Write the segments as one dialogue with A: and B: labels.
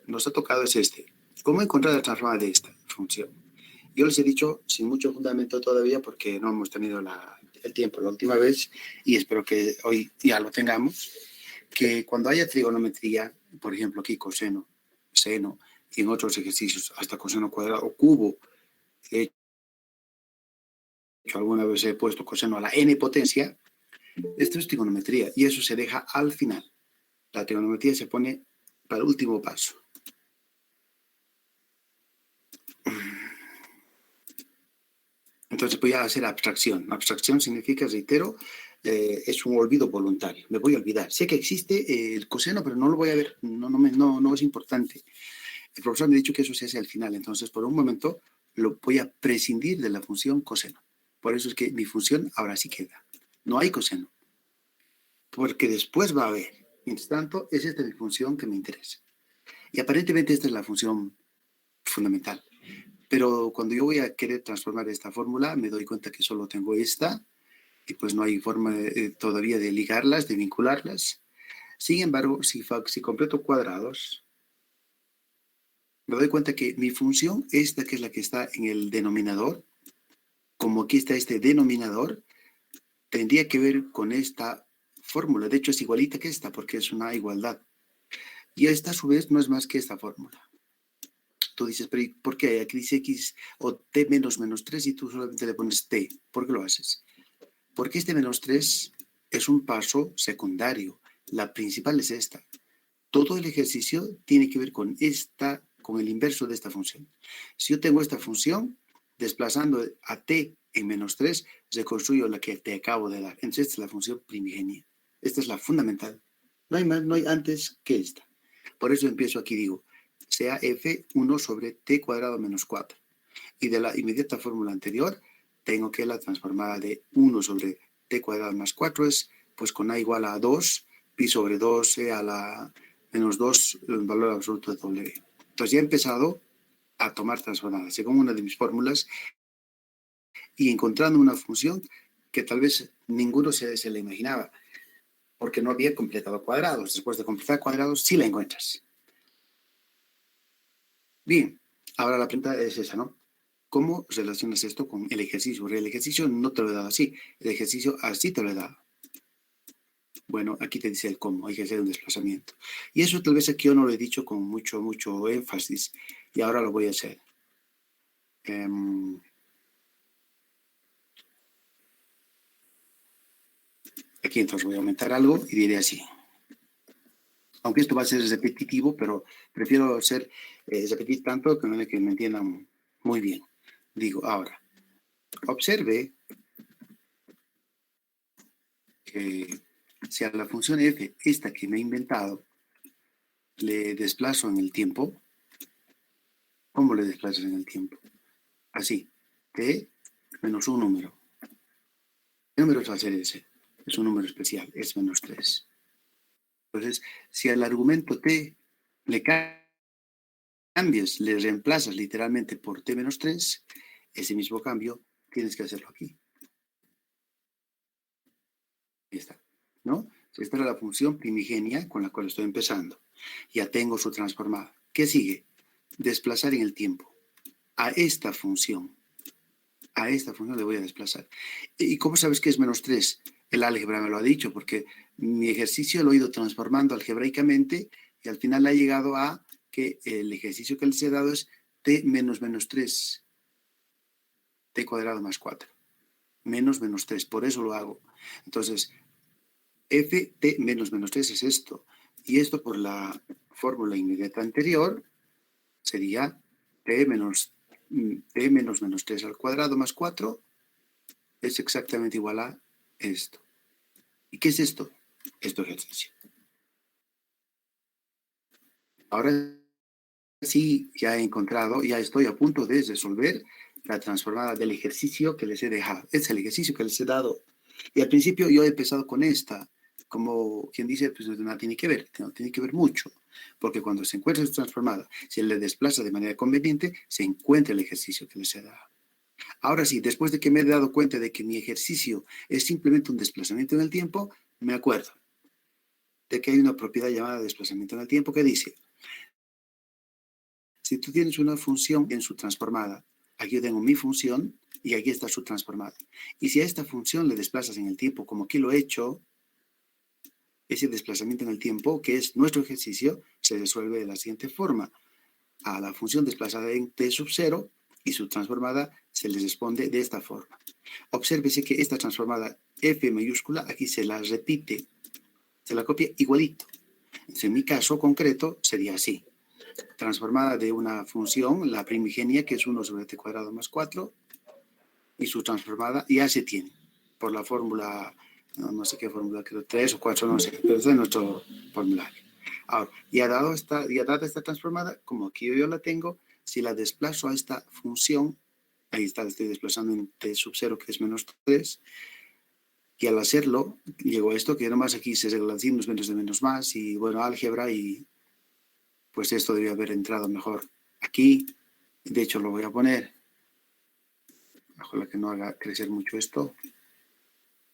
A: nos ha tocado es este. ¿Cómo encontrar la transformada de esta función? Yo les he dicho sin mucho fundamento todavía porque no hemos tenido el tiempo la última vez y espero que hoy ya lo tengamos, que cuando haya trigonometría, por ejemplo aquí coseno, seno y en otros ejercicios hasta coseno cuadrado o cubo, he hecho alguna vez he puesto coseno a la n potencia, esto es trigonometría y eso se deja al final. La trigonometría se pone para el último paso. Entonces voy a hacer abstracción. Abstracción significa, reitero, es un olvido voluntario. Me voy a olvidar. Sé que existe el coseno, pero no lo voy a ver. No es importante. El profesor me ha dicho que eso se hace al final. Entonces, por un momento, lo voy a prescindir de la función coseno. Por eso es que mi función ahora sí queda. No hay coseno. Porque después va a haber. Mientras tanto, es esta mi función que me interesa. Y aparentemente esta es la función fundamental. Pero cuando yo voy a querer transformar esta fórmula, me doy cuenta que solo tengo esta y pues no hay forma todavía de ligarlas, de vincularlas. Sin embargo, si completo cuadrados, me doy cuenta que mi función, esta que es la que está en el denominador, como aquí está este denominador, tendría que ver con esta fórmula. De hecho, es igualita que esta porque es una igualdad. Y esta a su vez no es más que esta fórmula. Tú dices, pero ¿por qué? Aquí dice x o t menos 3 y tú solamente le pones t. ¿Por qué lo haces? Porque este menos 3 es un paso secundario. La principal es esta. Todo el ejercicio tiene que ver con el inverso de esta función. Si yo tengo esta función, desplazando a t en menos 3, reconstruyo la que te acabo de dar. Entonces esta es la función primigenia. Esta es la fundamental. No hay más, no hay antes que esta. Por eso empiezo aquí, digo, sea f1 sobre t cuadrado menos 4. Y de la inmediata fórmula anterior, tengo que la transformada de 1 sobre t cuadrado más 4 es, pues con a igual a 2, pi sobre 2 a la menos 2, el valor absoluto de w. Entonces ya he empezado a tomar transformadas según una de mis fórmulas y encontrando una función que tal vez ninguno se le imaginaba, porque no había completado cuadrados. Después de completar cuadrados, sí la encuentras. Bien, ahora la pregunta es esa, ¿no? ¿Cómo relacionas esto con el ejercicio? Porque el ejercicio no te lo he dado así, el ejercicio así te lo he dado. Bueno, aquí te dice el cómo, hay que hacer un desplazamiento. Y eso tal vez aquí yo no lo he dicho con mucho énfasis, y ahora lo voy a hacer. Aquí entonces voy a aumentar algo y diré así. Aunque esto va a ser repetitivo, pero prefiero repetir tanto que me entiendan muy bien. Digo, ahora, observe que si a la función f, esta que me he inventado, le desplazo en el tiempo, ¿cómo le desplazas en el tiempo? Así, t menos un número. ¿Qué número va a ser ese? Es un número especial, es menos 3. Entonces, si al argumento t le cambias, le reemplazas literalmente por t menos 3, ese mismo cambio tienes que hacerlo aquí. Ahí está, ¿no? Esta era la función primigenia con la cual estoy empezando. Ya tengo su transformada. ¿Qué sigue? Desplazar en el tiempo. A esta función le voy a desplazar. ¿Y cómo sabes que es menos 3? El álgebra me lo ha dicho, porque mi ejercicio lo he ido transformando algebraicamente y al final ha llegado a que el ejercicio que les he dado es t menos 3, t cuadrado más 4. Menos 3, por eso lo hago. Entonces, f t menos 3 es esto. Y esto por la fórmula inmediata anterior sería t menos 3 al cuadrado más 4 es exactamente igual a esto. ¿Y qué es esto? Esto es ejercicio. Ahora sí, ya he encontrado, ya estoy a punto de resolver la transformada del ejercicio que les he dejado. Es el ejercicio que les he dado. Y al principio yo he empezado con esta, como quien dice, pues no tiene que ver, no tiene que ver mucho, porque cuando se encuentra transformada, si le desplaza de manera conveniente, se encuentra el ejercicio que les he dado. Ahora sí, después de que me he dado cuenta de que mi ejercicio es simplemente un desplazamiento en el tiempo, me acuerdo de que hay una propiedad llamada desplazamiento en el tiempo que dice, Si tú tienes una función en su transformada, aquí yo tengo mi función y aquí está su transformada. Y si a esta función le desplazas en el tiempo, como aquí lo he hecho, ese desplazamiento en el tiempo, que es nuestro ejercicio, se resuelve de la siguiente forma. A la función desplazada en t sub 0 y su transformada se les responde de esta forma. Obsérvese que esta transformada f mayúscula aquí se la repite, se la copia igualito. Entonces, en mi caso concreto sería así. Transformada de una función, la primigenia, que es 1 sobre t cuadrado más 4, y su transformada ya se tiene por la fórmula, no sé qué fórmula, creo 3 o 4, no sé, pero está en nuestro formulario. Ahora, ya dada esta transformada, como aquí yo la tengo, si la desplazo a esta función, ahí está, la estoy desplazando en t sub 0, que es menos 3, y al hacerlo, llego a esto, que nomás aquí se arreglan signos menos de menos más, y bueno, álgebra, y pues esto debería haber entrado mejor aquí. De hecho, lo voy a poner, ojalá que no haga crecer mucho esto,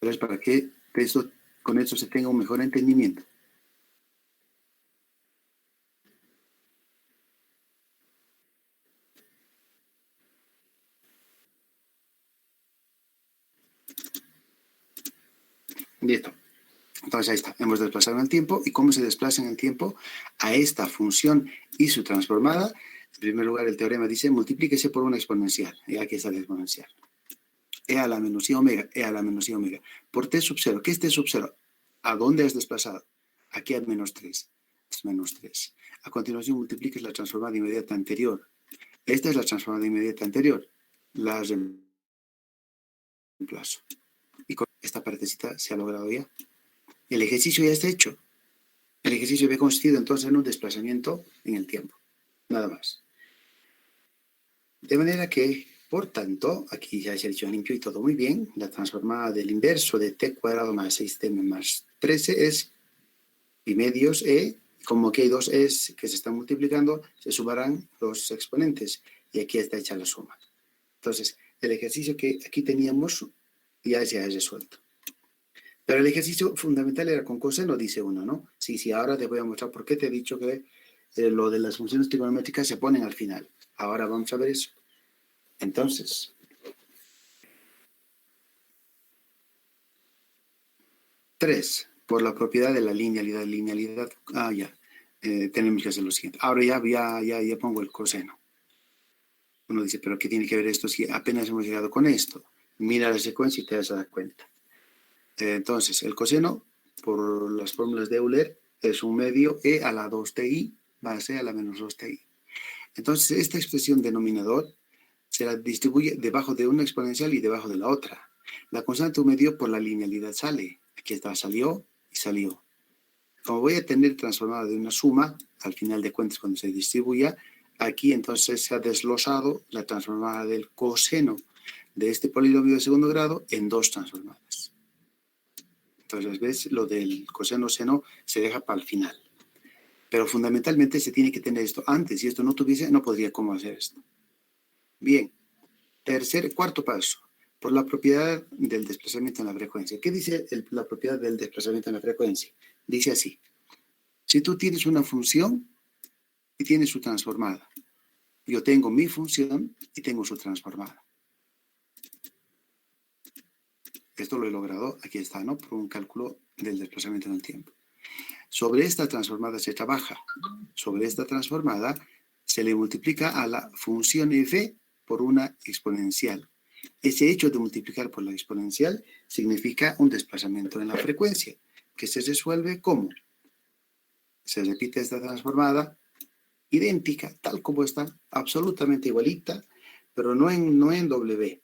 A: pero es para que esto, con esto se tenga un mejor entendimiento. Listo. Entonces ahí está, hemos desplazado en el tiempo. ¿Y cómo se desplaza en el tiempo? A esta función y su transformada. En primer lugar, el teorema dice, multiplíquese por una exponencial. Y aquí está la exponencial. E a la menos i omega, e a la menos i omega. Por t sub 0. ¿Qué es t sub 0? ¿A dónde has desplazado? Aquí a menos 3. Es menos 3. A continuación, multipliques la transformada inmediata anterior. Esta es la transformada inmediata anterior. La reemplazo. Y con esta partecita se ha logrado ya. El ejercicio ya está hecho. El ejercicio había consistido entonces en un desplazamiento en el tiempo. Nada más. De manera que, por tanto, aquí ya se ha hecho limpio y todo muy bien. La transformada del inverso de t cuadrado más 6t más 13 es pi medios e. Como aquí hay dos e's que se están multiplicando, se sumarán los exponentes. Y aquí está hecha la suma. Entonces, el ejercicio que aquí teníamos ya se ha resuelto. Pero el ejercicio fundamental era con coseno, dice uno, ¿no? Sí, ahora te voy a mostrar por qué te he dicho que lo de las funciones trigonométricas se ponen al final. Ahora vamos a ver eso. Entonces, 3, por la propiedad de la linealidad. Ya. Tenemos que hacer lo siguiente. Ahora ya pongo el coseno. Uno dice, ¿pero qué tiene que ver esto si apenas hemos llegado con esto? Mira la secuencia y te vas a dar cuenta. Entonces, el coseno, por las fórmulas de Euler, es un medio e a la 2ti más e a la menos 2ti. Entonces, esta expresión denominador se la distribuye debajo de una exponencial y debajo de la otra. La constante medio por la linealidad sale. Aquí está, salió y salió. Como voy a tener transformada de una suma, al final de cuentas cuando se distribuya, aquí entonces se ha desglosado la transformada del coseno de este polinomio de segundo grado en dos transformadas. Entonces, ¿ves? Lo del coseno-seno se deja para el final. Pero fundamentalmente se tiene que tener esto antes. Si esto no tuviese, no podría cómo hacer esto. Bien. Cuarto paso. Por la propiedad del desplazamiento en la frecuencia. ¿Qué dice la propiedad del desplazamiento en la frecuencia? Dice así. Si tú tienes una función y tienes su transformada. Yo tengo mi función y tengo su transformada. Esto lo he logrado, aquí está, ¿no? Por un cálculo del desplazamiento en el tiempo. Sobre esta transformada se trabaja. Sobre esta transformada se le multiplica a la función f por una exponencial. Ese hecho de multiplicar por la exponencial significa un desplazamiento en la frecuencia, que se resuelve ¿cómo? Se repite esta transformada idéntica, tal como está, absolutamente igualita, pero no en W.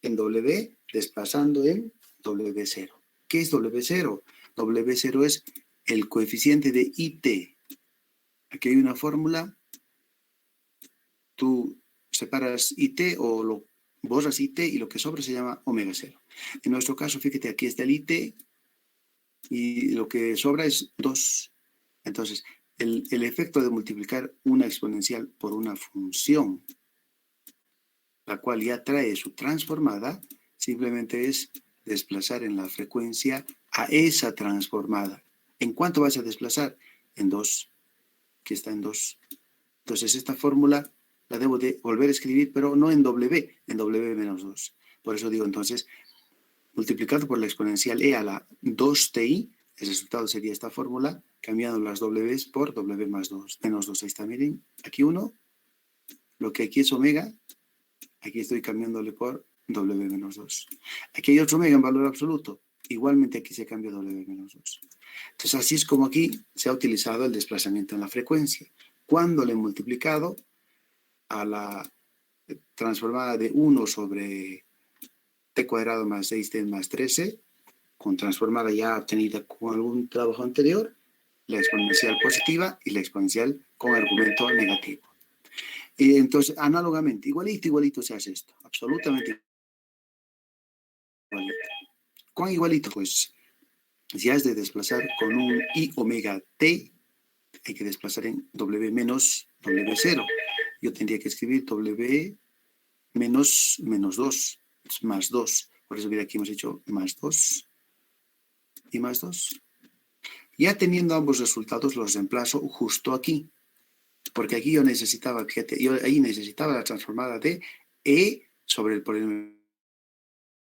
A: En W desplazando en W0. ¿Qué es W0? W0 es el coeficiente de IT. Aquí hay una fórmula. Tú separas IT o lo borras IT y lo que sobra se llama omega 0. En nuestro caso, fíjate, aquí está el IT y lo que sobra es 2. Entonces, el efecto de multiplicar una exponencial por una función, la cual ya trae su transformada, simplemente es desplazar en la frecuencia a esa transformada. ¿En cuánto vas a desplazar? En 2, que está en 2. Entonces, esta fórmula la debo de volver a escribir, pero no en W, en W menos 2. Por eso digo, entonces, multiplicado por la exponencial e a la 2ti, el resultado sería esta fórmula, cambiando las W's por W más 2, menos 2. Ahí está, miren, aquí 1, lo que aquí es omega, aquí estoy cambiándole por W menos 2. Aquí hay otro omega en valor absoluto, igualmente aquí se cambia W menos 2. Entonces, así es como aquí se ha utilizado el desplazamiento en la frecuencia. Cuando le he multiplicado a la transformada de 1 sobre t cuadrado más 6t más 13, con transformada ya obtenida con algún trabajo anterior, la exponencial positiva y la exponencial con argumento negativo. Y entonces, análogamente, igualito se hace esto, absolutamente igualito. ¿Cuán igualito? Pues, si has de desplazar con un i omega t, hay que desplazar en w menos w0. Yo tendría que escribir w menos 2, más 2. Por eso, mira, aquí hemos hecho más 2 y más 2. Ya teniendo ambos resultados, los reemplazo justo aquí. Porque aquí yo necesitaba, fíjate, yo ahí necesitaba la transformada de e sobre el polinomio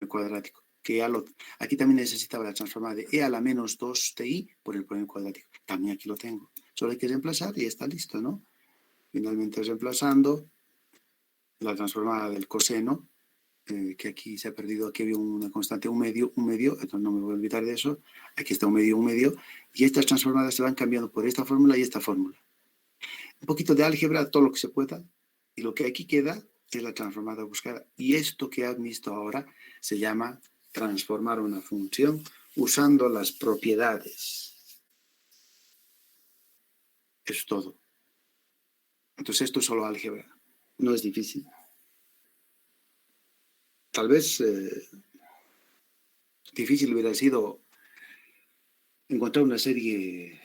A: cuadrático. Que ya aquí también necesitaba la transformada de e a la menos 2ti por el polinomio cuadrático. También aquí lo tengo. Solo hay que reemplazar y está listo, ¿no? Finalmente reemplazando la transformada del coseno, que aquí se ha perdido, aquí había una constante un medio, entonces no me voy a olvidar de eso. Aquí está un medio, y estas transformadas se van cambiando por esta fórmula y esta fórmula. Un poquito de álgebra, todo lo que se pueda, y lo que aquí queda es la transformada buscada. Y esto que han visto ahora se llama transformar una función usando las propiedades. Es todo. Entonces esto es solo álgebra, no es difícil. Tal vez difícil hubiera sido encontrar una serie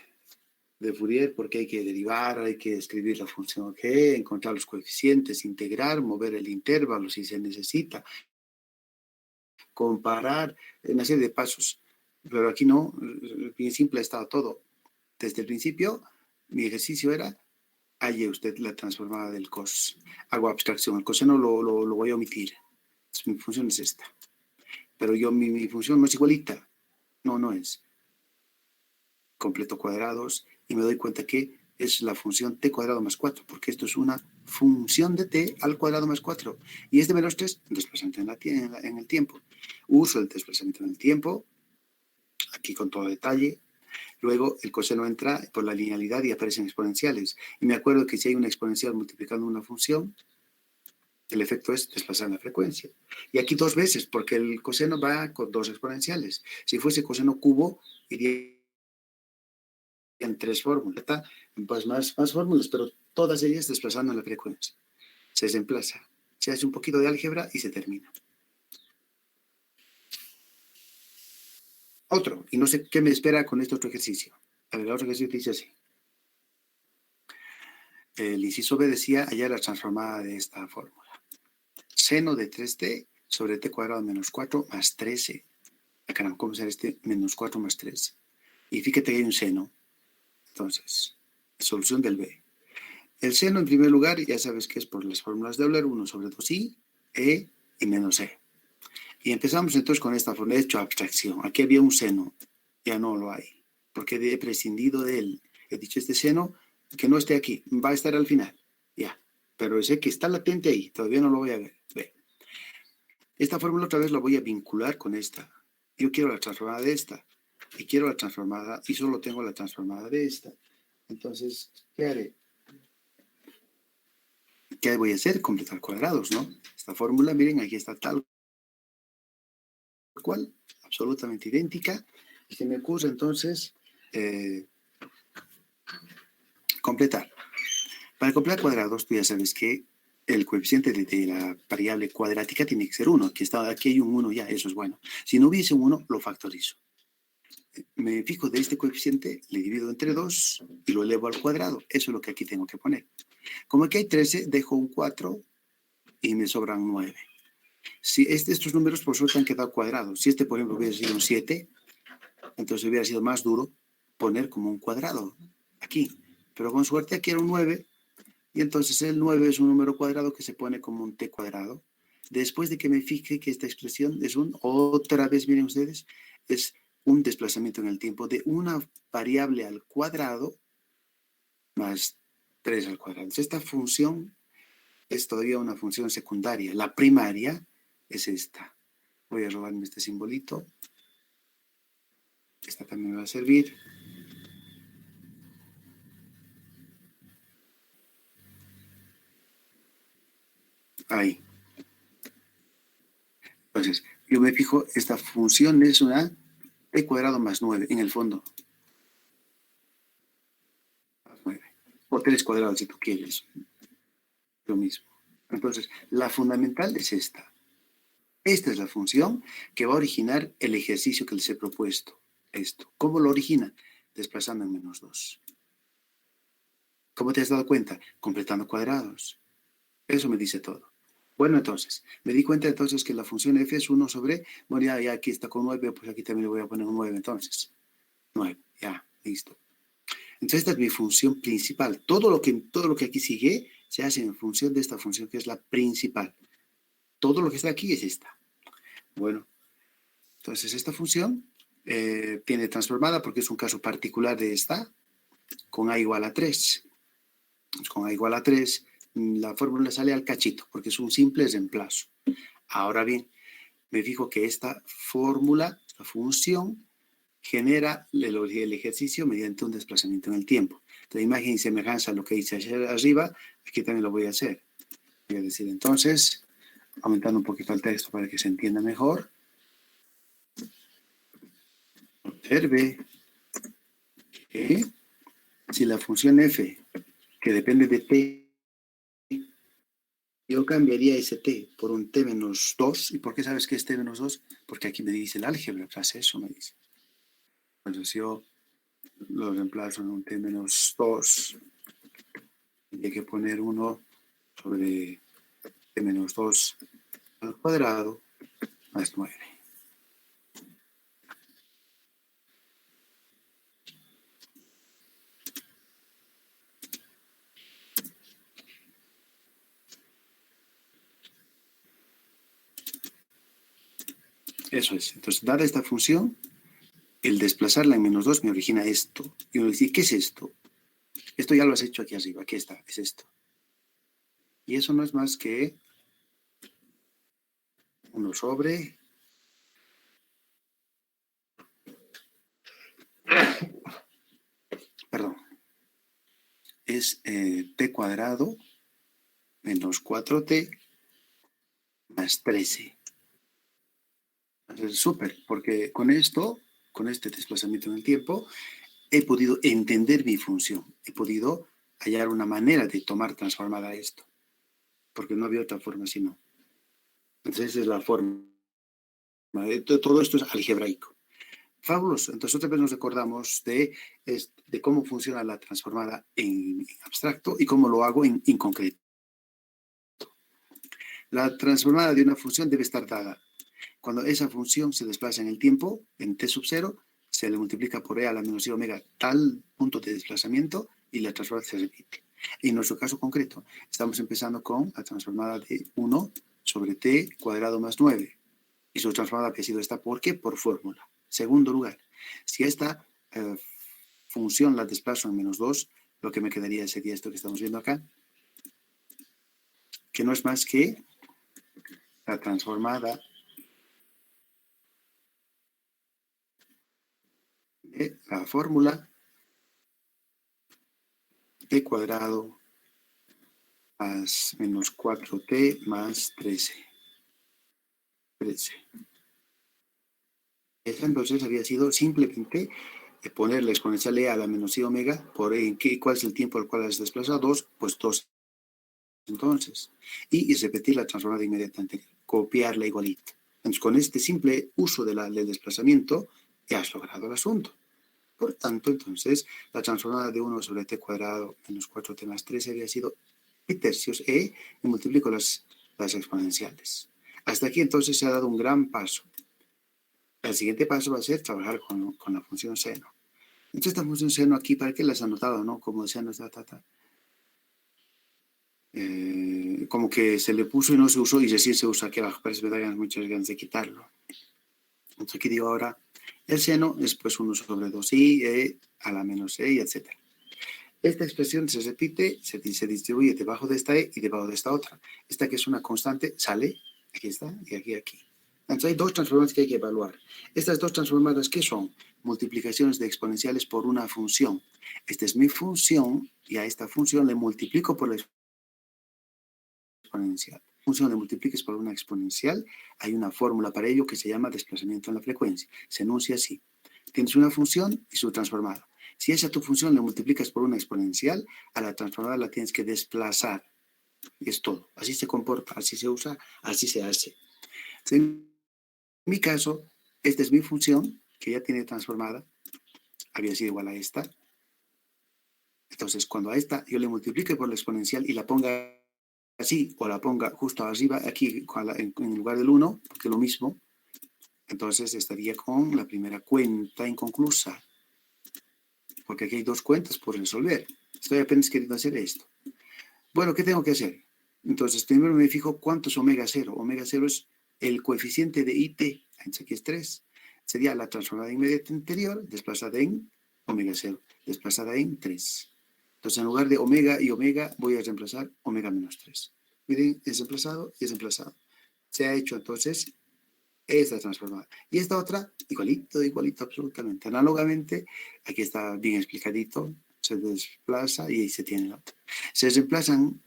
A: de Fourier porque hay que derivar, hay que escribir la función g, encontrar los coeficientes, integrar, mover el intervalo si se necesita, comparar, una serie de pasos. Pero aquí no, bien simple ha estado todo. Desde el principio, mi ejercicio era, halle usted la transformada del cos. Hago abstracción, el coseno lo voy a omitir. Entonces, mi función es esta. Pero mi función no es igualita. No es. Completo cuadrados y me doy cuenta que es la función t cuadrado más 4, porque esto es una función de t al cuadrado más 4. Y este menos 3, desplazamiento en el tiempo. Uso el desplazamiento en el tiempo, aquí con todo detalle. Luego el coseno entra por la linealidad y aparecen exponenciales. Y me acuerdo que si hay una exponencial multiplicando una función, el efecto es desplazar la frecuencia. Y aquí 2 veces, porque el coseno va con 2 exponenciales. Si fuese coseno cubo, iría en 3 fórmulas, pues más fórmulas, pero todas ellas desplazando la frecuencia. Se desplaza, se hace un poquito de álgebra y se termina. Otro, y no sé qué me espera con este otro ejercicio. A ver, el otro ejercicio dice así. El inciso B decía hallar la transformada de esta fórmula. Seno de 3t sobre t cuadrado menos 4 más 13. Acá, ¿cómo será este menos 4 más 13? Y fíjate que hay un seno. Entonces, solución del B. El seno, en primer lugar, ya sabes que es por las fórmulas de Euler, 1 sobre 2i, e y menos e. Y empezamos entonces con esta fórmula. He hecho abstracción. Aquí había un seno, ya no lo hay, porque he prescindido de él. He dicho este seno, que no esté aquí, va a estar al final, ya. Pero sé que está latente ahí, todavía no lo voy a ver. Ve. Esta fórmula otra vez la voy a vincular con esta. Yo quiero la transformada de esta, y quiero la transformada, y solo tengo la transformada de esta. Entonces, ¿qué haré? ¿Qué voy a hacer? Completar cuadrados, ¿no? Esta fórmula, miren, aquí está tal cual, absolutamente idéntica. Y se me ocurre entonces completar. Para completar cuadrados, tú ya sabes que el coeficiente de la variable cuadrática tiene que ser 1. Aquí hay un 1 ya, eso es bueno. Si no hubiese un 1, lo factorizo. Me fijo de este coeficiente, le divido entre 2 y lo elevo al cuadrado. Eso es lo que aquí tengo que poner. Como aquí hay 13, dejo un 4 y me sobran 9. Si estos números por suerte han quedado cuadrados. Si este, por ejemplo, hubiera sido un 7, entonces hubiera sido más duro poner como un cuadrado aquí. Pero con suerte aquí era un 9 Y entonces el 9 es un número cuadrado que se pone como un t cuadrado. Después de que me fije que esta expresión es otra vez, miren ustedes, es un desplazamiento en el tiempo de una variable al cuadrado más 3 al cuadrado. Entonces, esta función es todavía una función secundaria. La primaria es esta. Voy a robarme este simbolito. Esta también me va a servir. Ahí. Entonces, yo me fijo, esta función es una t cuadrado más 9, en el fondo. Más 9. O 3 cuadrados si tú quieres. Lo mismo. Entonces, la fundamental es esta. Esta es la función que va a originar el ejercicio que les he propuesto. Esto. ¿Cómo lo origina? Desplazando en menos 2. ¿Cómo te has dado cuenta? Completando cuadrados. Eso me dice todo. Bueno, entonces, me di cuenta entonces que la función f es 1 sobre, bueno, ya aquí está con 9, pues aquí también le voy a poner un 9, entonces. 9, ya, listo. Entonces, esta es mi función principal. Todo lo que aquí sigue se hace en función de esta función que es la principal. Todo lo que está aquí es esta. Bueno, entonces esta función tiene transformada porque es un caso particular de esta, con a igual a 3. Con a igual a 3, la fórmula sale al cachito, porque es un simple reemplazo. Ahora bien, me fijo que esta fórmula, la función, genera el ejercicio mediante un desplazamiento en el tiempo. Entonces, imagen y semejanza a lo que hice ayer arriba, aquí también lo voy a hacer. Voy a decir entonces, aumentando un poquito el texto para que se entienda mejor. Observe que si la función f, que depende de t, yo cambiaría ese t por un t menos 2. ¿Y por qué sabes que es t menos 2? Porque aquí me dice el álgebra, tras eso me dice. Entonces yo lo reemplazo en un t menos 2. Tendría que poner 1 sobre t menos 2 al cuadrado más 9. Eso es. Entonces, dada esta función, el desplazarla en menos 2 me origina esto. Y uno dice, ¿qué es esto? Esto ya lo has hecho aquí arriba. Aquí está, es esto. Y eso no es más que 1 sobre perdón, es t cuadrado menos 4t más 13. Es súper, porque con esto, con este desplazamiento en el tiempo, he podido entender mi función. He podido hallar una manera de tomar transformada esto, porque no había otra forma sino. Entonces esa es la forma. Todo esto es algebraico. Fabuloso. Entonces otra vez nos recordamos de cómo funciona la transformada en abstracto y cómo lo hago en concreto. La transformada de una función debe estar dada. Cuando esa función se desplaza en el tiempo, en t sub 0, se le multiplica por e a la menos i omega tal punto de desplazamiento y la transformada se repite. En nuestro caso concreto, estamos empezando con la transformada de 1 sobre t cuadrado más 9. Y su transformada había sido esta, ¿por qué? Por fórmula. Segundo lugar, si esta función la desplazo en menos 2, lo que me quedaría sería esto que estamos viendo acá, que no es más que la transformada de la fórmula t cuadrado más menos 4t más 13. Esta entonces había sido simplemente poner la exponencial e a la menos i omega por cuál es el tiempo al cual has desplazado 2, pues 2 entonces. Y repetir la transformada inmediatamente, copiarla igualita. Entonces, con este simple uso del desplazamiento, ya has logrado el asunto. Por tanto, entonces, la transformada de 1 sobre t cuadrado menos 4t más 13 había sido e tercios e, y multiplico las exponenciales. Hasta aquí, entonces, se ha dado un gran paso. El siguiente paso va a ser trabajar con la función seno. Entonces, esta función seno aquí, ¿para qué la has anotado, no? Como seno, como que se le puso y no se usó y recién se usa aquí abajo, parece que me dan muchas ganas de quitarlo. Entonces aquí digo ahora, el seno es pues 1 sobre 2i, a la menos e, y etc. Esta expresión se repite, se distribuye debajo de esta e y debajo de esta otra. Esta que es una constante sale, aquí está, y aquí. Entonces hay dos transformadas que hay que evaluar. Estas dos transformadas, ¿qué son? Multiplicaciones de exponenciales por una función. Esta es mi función y a esta función le multiplico por la exponencial. Función le multipliques por una exponencial, hay una fórmula para ello que se llama desplazamiento en la frecuencia. Se enuncia así. Tienes una función y su transformada. Si esa tu función le multiplicas por una exponencial, a la transformada la tienes que desplazar. Y es todo. Así se comporta, así se usa, así se hace. En mi caso, esta es mi función, que ya tiene transformada. Había sido igual a esta. Entonces, cuando a esta yo le multiplique por la exponencial y la ponga así, o la ponga justo arriba, aquí en lugar del 1, porque es lo mismo, entonces estaría con la primera cuenta inconclusa. Porque aquí hay dos cuentas por resolver. Estoy apenas queriendo hacer esto. Bueno, ¿qué tengo que hacer? Entonces, primero me fijo cuánto es omega 0. Omega 0 es el coeficiente de IT. Aquí es 3. Sería la transformada inmediata anterior, desplazada en omega 0, desplazada en 3. Entonces, en lugar de omega y omega, voy a reemplazar omega menos 3. Miren, es reemplazado y es reemplazado. Se ha hecho, entonces, esta transformada. Y esta otra, igualito, absolutamente. Análogamente, aquí está bien explicadito, se desplaza y ahí se tiene la otra. Se reemplazando,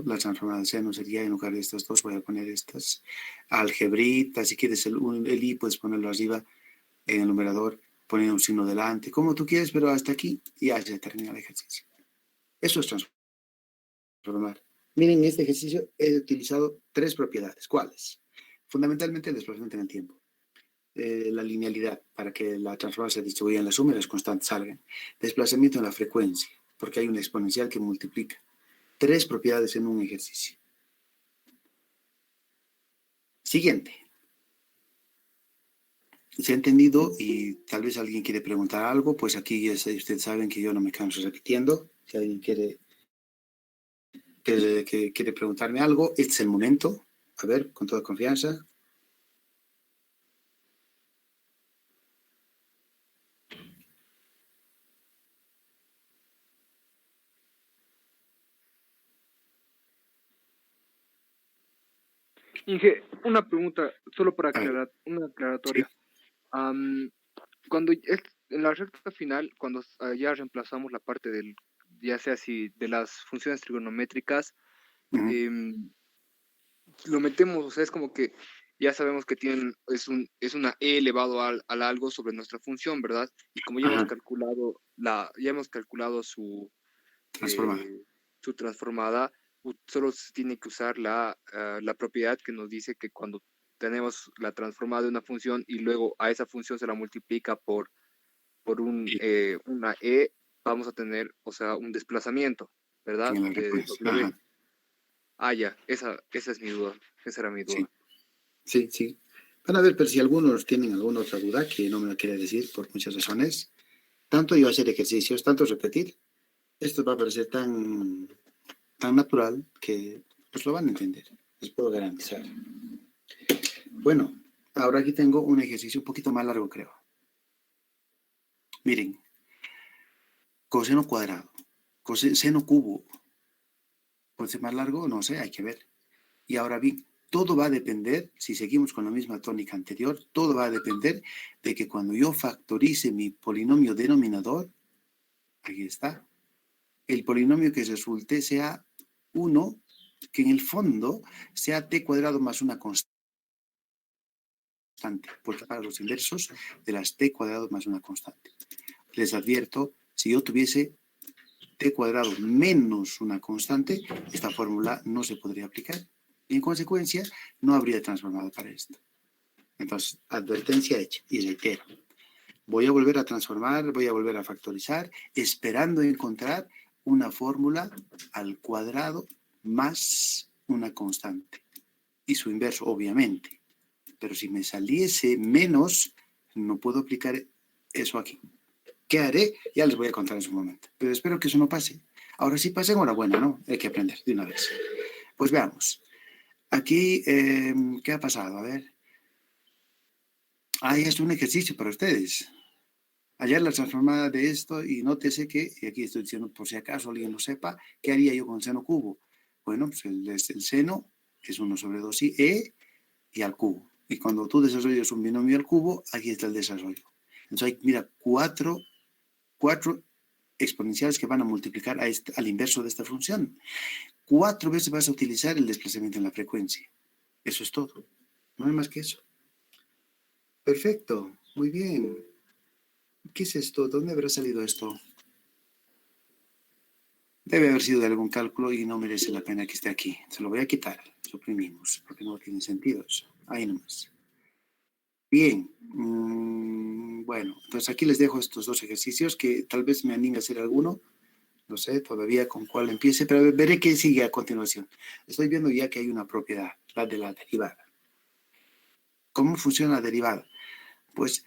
A: la transformada del seno sería, en lugar de estas dos, voy a poner estas algebritas. Si quieres el i, puedes ponerlo arriba en el numerador, poner un signo delante, como tú quieres, pero hasta aquí ya se termina el ejercicio. Eso es transformar. Miren, en este ejercicio he utilizado 3 propiedades. ¿Cuáles? Fundamentalmente el desplazamiento en el tiempo. La linealidad, para que la transformada se distribuya en la suma y las constantes salgan. Desplazamiento en la frecuencia, porque hay una exponencial que multiplica. 3 propiedades en un ejercicio. Siguiente. ¿Se ha entendido? Y tal vez alguien quiere preguntar algo, pues aquí ustedes saben que yo no me canso repitiendo. Si alguien quiere preguntarme algo, este es el momento. A ver, con toda confianza.
B: Inge, una pregunta, solo para
A: A ver,
B: aclarar, una
A: sí.
B: aclaratoria. Cuando en la recta final, cuando ya reemplazamos la parte del, ya sea si de las funciones trigonométricas, lo metemos, o sea, es como que ya sabemos que tienen, es una e elevado al algo sobre nuestra función, ¿verdad? Y como ya hemos calculado
A: Transformada.
B: su transformada, solo se tiene que usar la propiedad que nos dice que cuando tenemos la transformada de una función y luego a esa función se la multiplica por una e, vamos a tener, o sea, un desplazamiento, ¿verdad?
A: En la
B: De
A: frecuencia.
B: W. Ah, ya, esa es mi duda, esa era mi duda.
A: Sí. Van a ver, pero si algunos tienen alguna otra duda que no me lo quiere decir por muchas razones, tanto yo hacer ejercicios, tanto repetir, esto va a parecer tan natural que pues lo van a entender, les puedo garantizar. Bueno, ahora aquí tengo un ejercicio un poquito más largo, creo. Miren, coseno cuadrado, seno cubo, ¿puede ser más largo? No sé, hay que ver. Y ahora bien, todo va a depender, si seguimos con la misma tónica anterior, todo va a depender de que cuando yo factorice mi polinomio denominador, aquí está, el polinomio que resulte sea 1, que en el fondo sea t cuadrado más una constante, porque para los inversos de las t cuadrado más una constante. Les advierto, si yo tuviese t cuadrado menos una constante, esta fórmula no se podría aplicar. Y en consecuencia, no habría transformado para esto. Entonces, advertencia hecha y reitero. Voy a volver a transformar, voy a volver a factorizar, esperando encontrar una fórmula al cuadrado más una constante. Y su inverso, obviamente. Pero si me saliese menos, no puedo aplicar eso aquí. ¿Qué haré? Ya les voy a contar en su momento. Pero espero que eso no pase. Ahora sí pasa, enhorabuena, ¿no? Hay que aprender de una vez. Pues veamos. Aquí, ¿qué ha pasado? A ver. Ahí es un ejercicio para ustedes. Hallar la transformada de esto y nótese que, y aquí estoy diciendo por si acaso alguien lo sepa, ¿qué haría yo con seno cubo? Bueno, pues el seno es 1 sobre 2 y al cubo. Y cuando tú desarrollas un binomio al cubo, aquí está el desarrollo. Entonces, mira, cuatro exponenciales que van a multiplicar al inverso de esta función. 4 veces vas a utilizar el desplazamiento en la frecuencia. Eso es todo. No hay más que eso. Perfecto. Muy bien. ¿Qué es esto? ¿Dónde habrá salido esto? Debe haber sido de algún cálculo y no merece la pena que esté aquí. Se lo voy a quitar. Suprimimos, porque no tiene sentido eso. Ahí nomás. Bien. Bueno, entonces aquí les dejo estos 2 ejercicios que tal vez me anime a hacer alguno. No sé todavía con cuál empiece, pero veré qué sigue a continuación. Estoy viendo ya que hay una propiedad, la de la derivada. ¿Cómo funciona la derivada? Pues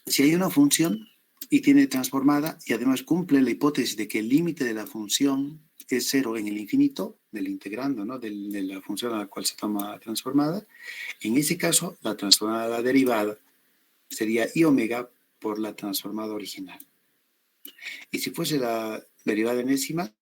A: si hay una función y tiene transformada y además cumple la hipótesis de que el límite de la función es 0 en el infinito, del integrando, ¿no? de la función a la cual se toma transformada, en ese caso la transformada, la derivada, sería i omega por la transformada original. Y si fuese la derivada enésima,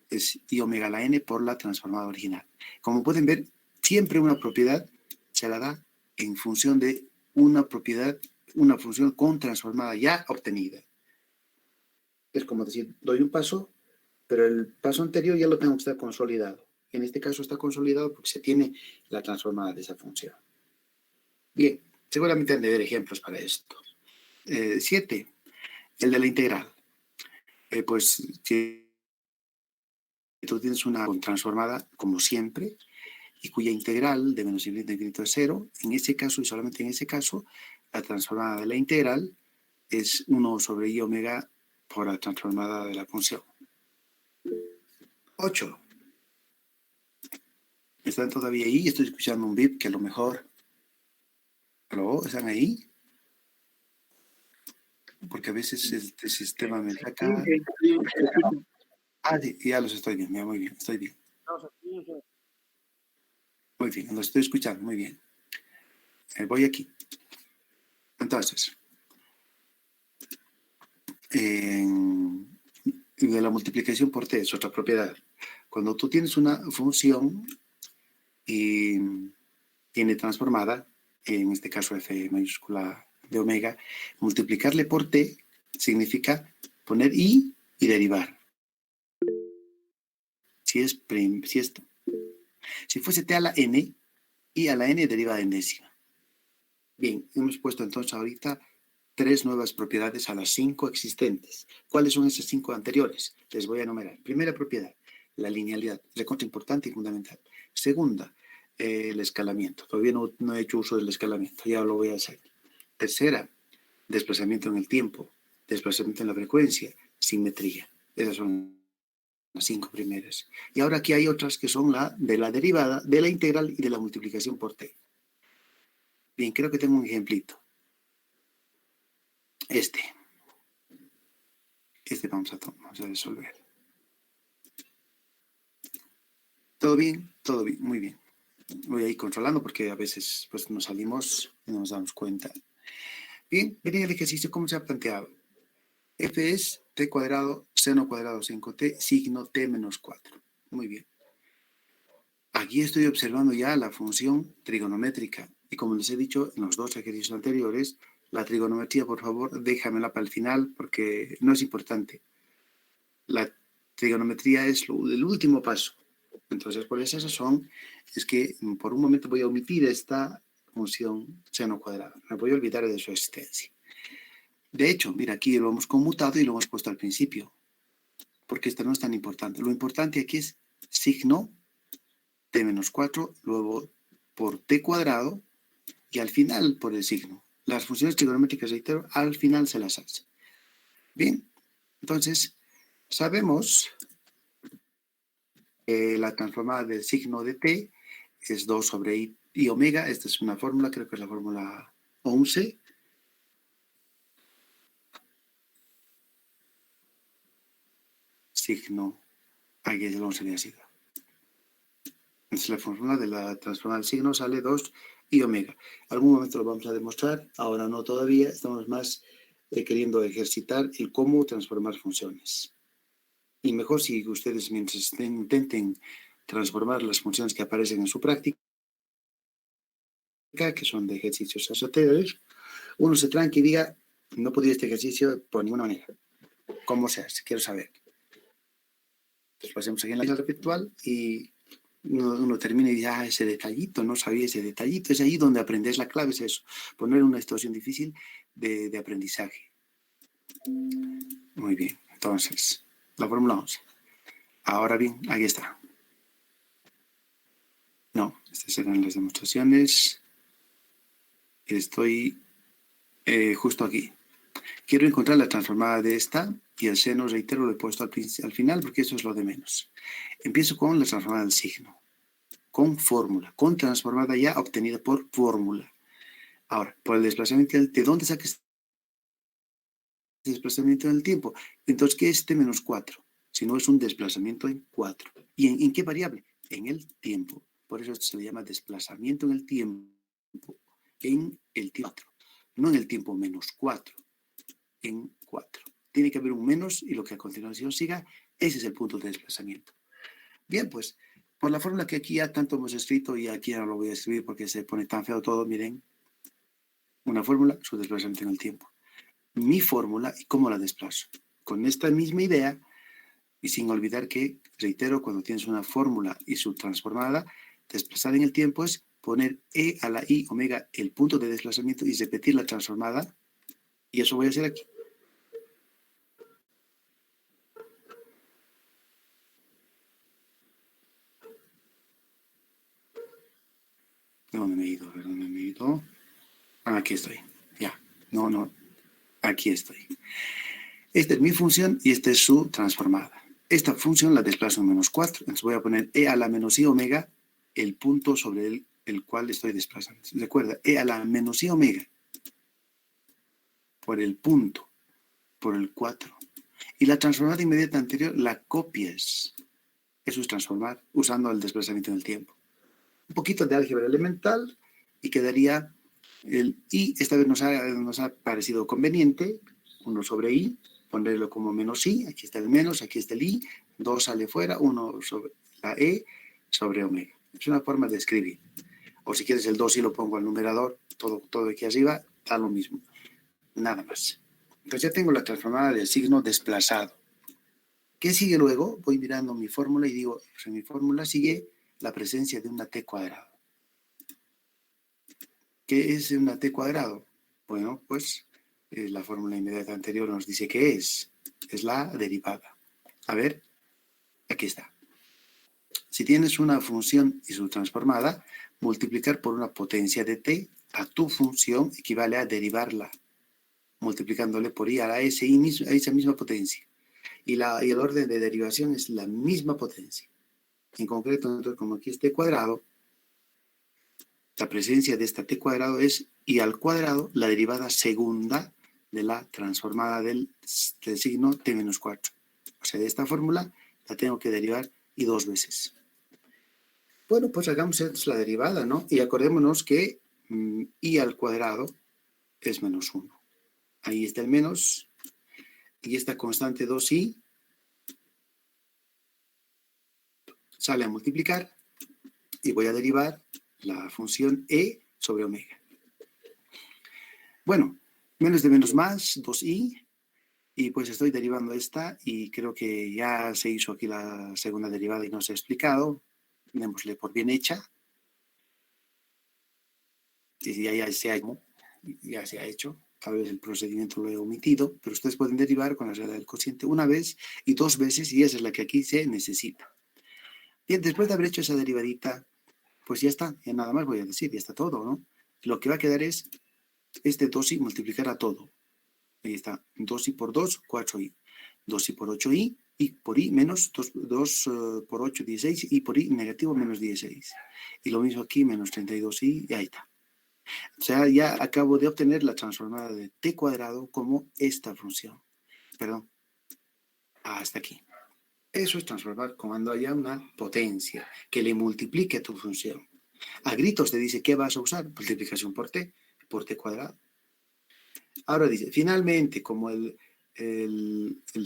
A: es i omega la n por la transformada original. Como pueden ver, siempre una propiedad se la da en función de una propiedad, una función con transformada ya obtenida. Es como decir, doy un paso, pero el paso anterior ya lo tengo que estar consolidado. En este caso está consolidado porque se tiene la transformada de esa función. Bien, seguramente han de ver ejemplos para esto. 7, el de la integral. Pues si tú tienes una transformada, como siempre, y cuya integral de menos infinito a infinito es 0, en ese caso y solamente en ese caso, la transformada de la integral es 1 sobre i omega por la transformada de la función. 8. ¿Están todavía ahí? Estoy escuchando un bip que a lo mejor... ¿Aló? ¿Están ahí? Porque a veces este sistema me saca... Ah, sí, ya los estoy viendo, muy bien, estoy bien. Muy bien, los estoy escuchando, muy bien. Voy aquí. Entonces, de la multiplicación por t es otra propiedad. Cuando tú tienes una función y tiene transformada, en este caso f mayúscula de omega, multiplicarle por t significa poner i y derivar. Si fuese t a la n, i a la n deriva de enésima. Bien, hemos puesto entonces ahorita 3 nuevas propiedades a las 5 existentes. ¿Cuáles son esas 5 anteriores? Les voy a enumerar. Primera propiedad, la linealidad, recontra importante y fundamental. Segunda, el escalamiento. Todavía no he hecho uso del escalamiento, ya lo voy a hacer. Tercera, desplazamiento en el tiempo, desplazamiento en la frecuencia, simetría. Esas son las 5 primeras. Y ahora aquí hay otras que son la de la derivada, de la integral y de la multiplicación por t. Bien, creo que tengo un ejemplito. Este vamos a resolver. ¿Todo bien? Todo bien, muy bien. Voy a ir controlando porque a veces pues, nos salimos y no nos damos cuenta. Bien, miren el ejercicio cómo se ha planteado. F es t cuadrado, seno cuadrado 5t, signo t menos 4. Muy bien. Aquí estoy observando ya la función trigonométrica. Y como les he dicho en los 2 ejercicios anteriores, la trigonometría, por favor, déjamela para el final porque no es importante. La trigonometría es el último paso. Entonces, por esa razón, es que por un momento voy a omitir esta función seno cuadrado. Me voy a olvidar de su existencia. De hecho, mira, aquí lo hemos conmutado y lo hemos puesto al principio, porque esto no es tan importante. Lo importante aquí es signo t menos 4, luego por t cuadrado y al final por el signo. Las funciones trigonométricas, reitero, al final se las hace. Bien, entonces, sabemos la transformada del signo de t es 2 sobre i omega. Esta es una fórmula, creo que es la fórmula 11. signo, aquí es el 11 de ácido. Entonces la fórmula de la transformada del signo sale 2 y omega. Algún momento lo vamos a demostrar, ahora no todavía, estamos más queriendo ejercitar el cómo transformar funciones. Y mejor si ustedes mientras intenten transformar las funciones que aparecen en su práctica, que son de ejercicios asociativos, uno se tranque y diga, no podía este ejercicio por ninguna manera. ¿Cómo se hace? Quiero saber. Entonces pasemos aquí en la clase virtual y uno termina y dice, ese detallito, no sabía ese detallito. Es ahí donde aprendes, la clave es eso, poner una situación difícil de aprendizaje. Muy bien, entonces, la fórmula 11. Ahora bien, aquí está. No, estas eran las demostraciones. Estoy justo aquí. Quiero encontrar la transformada de esta y el seno, reitero, lo he puesto al final porque eso es lo de menos. Empiezo con la transformada del signo, con fórmula, con transformada ya obtenida por fórmula. Ahora, por el desplazamiento, ¿de dónde saca este desplazamiento en el tiempo? Entonces, ¿qué es t menos 4? Si no es un desplazamiento en 4. ¿Y en qué variable? En el tiempo. Por eso esto se le llama desplazamiento en el tiempo. En el tiempo 4. No en el tiempo menos 4. En 4. Tiene que haber un menos y lo que a continuación siga, ese es el punto de desplazamiento. Bien, pues, por la fórmula que aquí ya tanto hemos escrito y aquí ya no lo voy a escribir porque se pone tan feo todo, miren. Una fórmula, su desplazamiento en el tiempo. Mi fórmula y cómo la desplazo. Con esta misma idea, y sin olvidar que, reitero, cuando tienes una fórmula y su transformada, desplazar en el tiempo es poner e a la i omega el punto de desplazamiento y repetir la transformada. Y eso voy a hacer aquí. ¿Dónde me he ido? ¿Dónde me he ido? Aquí estoy. Ya. No. Aquí estoy. Esta es mi función y esta es su transformada. Esta función la desplazo en menos 4. Entonces voy a poner e a la menos i omega, el punto sobre el cual estoy desplazando. Recuerda, e a la menos i omega por el punto, por el 4. Y la transformada inmediata anterior la copias. Eso es transformar usando el desplazamiento en el tiempo. Un poquito de álgebra elemental y quedaría el i. Esta vez nos ha parecido conveniente, 1 sobre i, ponerlo como menos i, aquí está el menos, aquí está el i, 2 sale fuera, 1 sobre la e sobre omega. Es una forma de escribir. O si quieres el 2 i lo pongo al numerador, todo aquí arriba, da lo mismo. Nada más. Entonces ya tengo la transformada del signo desplazado. ¿Qué sigue luego? Voy mirando mi fórmula y digo, pues en mi fórmula sigue la presencia de una t cuadrado. ¿Qué es una t cuadrado? Bueno, pues la fórmula inmediata anterior nos dice que es la derivada. A ver, aquí está. Si tienes una función y su transformada, multiplicar por una potencia de t a tu función equivale a derivarla, multiplicándole por i a la s, a esa misma potencia. Y el orden de derivación es la misma potencia. En concreto, entonces, como aquí es t cuadrado, la presencia de esta t cuadrado es i al cuadrado, la derivada segunda de la transformada del signo t menos 4. O sea, de esta fórmula la tengo que derivar y 2 veces. Bueno, pues hagamos la derivada, ¿no? Y acordémonos que i al cuadrado es menos 1. Ahí está el menos. Y esta constante 2i sale a multiplicar y voy a derivar la función e sobre omega. Bueno, menos de menos más, 2i, y pues estoy derivando esta y creo que ya se hizo aquí la segunda derivada y no se ha explicado. Démosle por bien hecha. Y ya se ha hecho. Tal vez el procedimiento lo he omitido, pero ustedes pueden derivar con la regla del cociente una vez y 2 veces, y esa es la que aquí se necesita. Bien, después de haber hecho esa derivadita, pues ya está, ya nada más voy a decir, ya está todo, ¿no? Lo que va a quedar es este 2i multiplicar a todo. Ahí está, 2i por 2, 4i. 2i por 8i, y por i menos 2 por 8, 16, y por i negativo menos 16. Y lo mismo aquí, menos 32i, y ahí está. O sea, ya acabo de obtener la transformada de t cuadrado como esta función. Perdón, hasta aquí. Eso es transformar cuando haya una potencia que le multiplique a tu función. A gritos te dice, ¿qué vas a usar? Multiplicación por t cuadrado. Ahora dice, finalmente, como el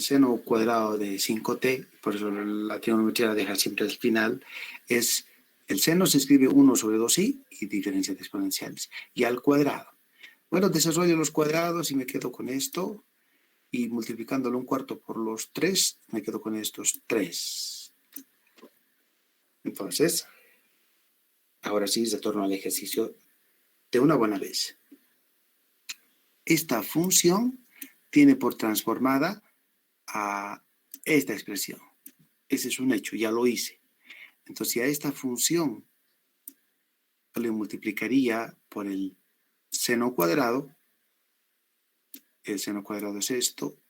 A: seno cuadrado de 5t, por eso la trigonometría la deja siempre al final, es el seno se escribe 1 sobre 2i y diferencia de exponenciales, y al cuadrado. Bueno, desarrollo los cuadrados y me quedo con esto, y multiplicándolo un cuarto por los 3, me quedo con estos 3. Entonces, ahora sí, retorno al ejercicio de una buena vez. Esta función tiene por transformada a esta expresión. Ese es un hecho, ya lo hice. Entonces, si a esta función le multiplicaría por el seno cuadrado, el seno cuadrado es esto,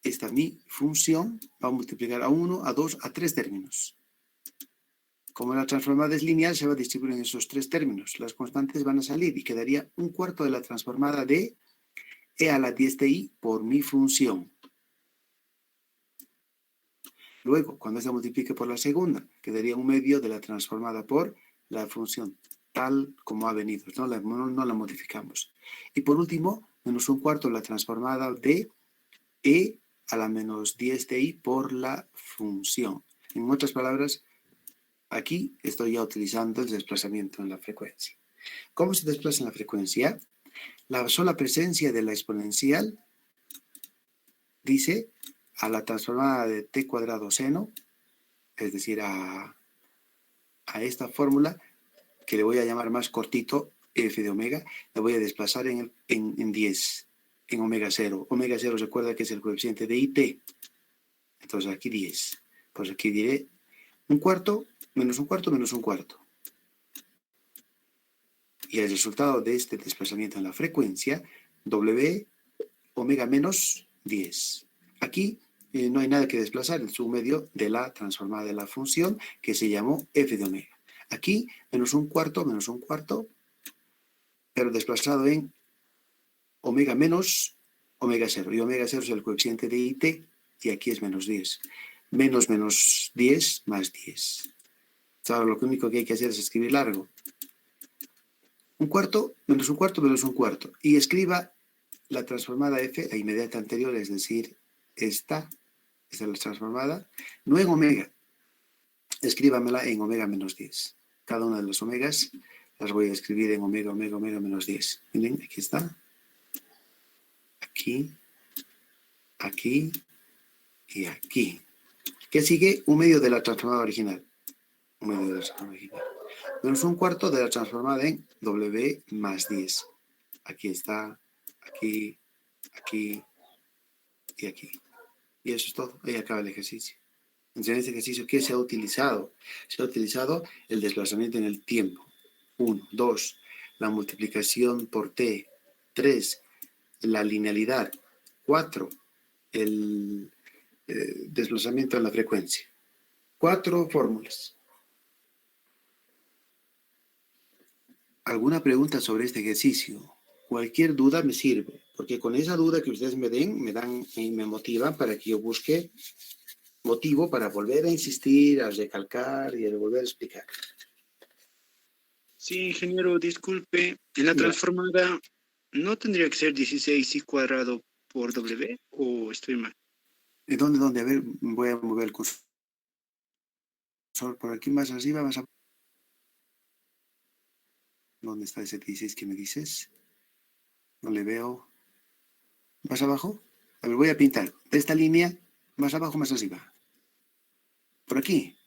A: esta mi función va a multiplicar a 1, a 2, a 3 términos. Como la transformada es lineal, se va a distribuir en esos 3 términos. Las constantes van a salir y quedaría un cuarto de la transformada de e a la 10 de i por mi función. Luego, cuando se multiplique por la segunda, quedaría un medio de la transformada por la función, tal como ha venido, no la modificamos. Y por último, menos un cuarto la transformada de e a la menos 10 de i por la función. En otras palabras, aquí estoy ya utilizando el desplazamiento en la frecuencia. ¿Cómo se desplaza en la frecuencia? La sola presencia de la exponencial dice a la transformada de t cuadrado seno, es decir, a esta fórmula, que le voy a llamar más cortito, f de omega, la voy a desplazar en 10, en omega 0. Omega 0 recuerda que es el coeficiente de it. Entonces aquí 10. Pues aquí diré un cuarto, menos un cuarto, menos un cuarto. Y el resultado de este desplazamiento en la frecuencia, W omega menos 10. Aquí no hay nada que desplazar, el submedio de la transformada de la función que se llamó f de omega. Aquí menos un cuarto, pero desplazado en omega menos omega 0. Y omega 0 es el coeficiente de it y aquí es menos 10. Menos 10 más 10. Ahora lo único que hay que hacer es escribir largo. Un cuarto, menos un cuarto, menos un cuarto. Y escriba la transformada f, la inmediata anterior, es decir, esta es la transformada, no en omega. Escríbamela en omega menos 10. Cada una de las omegas las voy a escribir en omega menos 10. Miren, aquí está. Aquí, aquí y aquí. ¿Qué sigue? Un medio de la transformada original. Un medio de la transformada original. Menos un cuarto de la transformada en W más 10. Aquí está, aquí, aquí y aquí. Y eso es todo. Ahí acaba el ejercicio. Entonces, en este ejercicio, ¿qué se ha utilizado? Se ha utilizado el desplazamiento en el tiempo. 1, 2, la multiplicación por t. 3, la linealidad. 4, el desplazamiento en la frecuencia. 4 fórmulas. ¿Alguna pregunta sobre este ejercicio? Cualquier duda me sirve, porque con esa duda que ustedes me den, me motivan para que yo busque motivo para volver a insistir, a recalcar y a volver a explicar.
C: Sí, ingeniero, disculpe. En la transformada, ¿no tendría que ser 16i cuadrado por W o estoy mal?
A: ¿Dónde? A ver, voy a mover el cursor por aquí más arriba, más abajo. ¿Dónde está ese 16 que me dices? No le veo. ¿Más abajo? A ver, voy a pintar. De esta línea, más abajo, más arriba. Por aquí.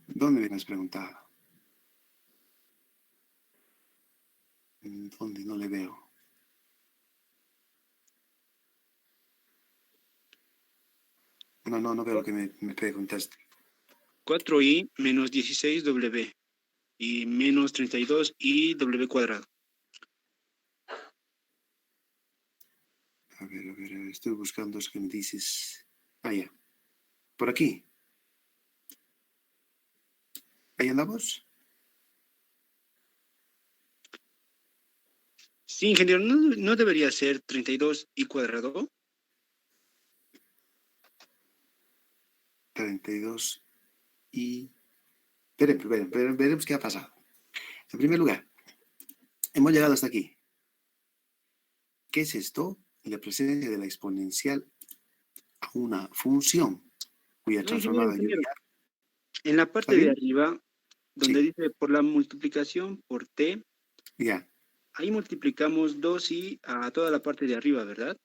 A: ¿Dónde me has preguntado? ¿Dónde? No le veo. No veo lo que me preguntaste.
C: 4i menos 16w y menos 32i w cuadrado.
A: A ver, estoy buscando eso que me dices. Ah, ya. Por aquí. ¿Ahí andamos?
C: Sí, ingeniero, ¿no debería ser 32i cuadrado?
A: 32 y... veremos qué ha pasado. En primer lugar, hemos llegado hasta aquí. ¿Qué es esto? La presencia de la exponencial a una función cuya
C: No, ingeniero,
A: transformada yo
C: ingeniero.
A: ya...
C: En la
A: ¿Está
C: parte de
A: bien?
C: arriba, donde
A: Sí,
C: dice por la multiplicación por t,
A: ya.
C: ahí multiplicamos 2i a toda la parte de arriba, ¿verdad?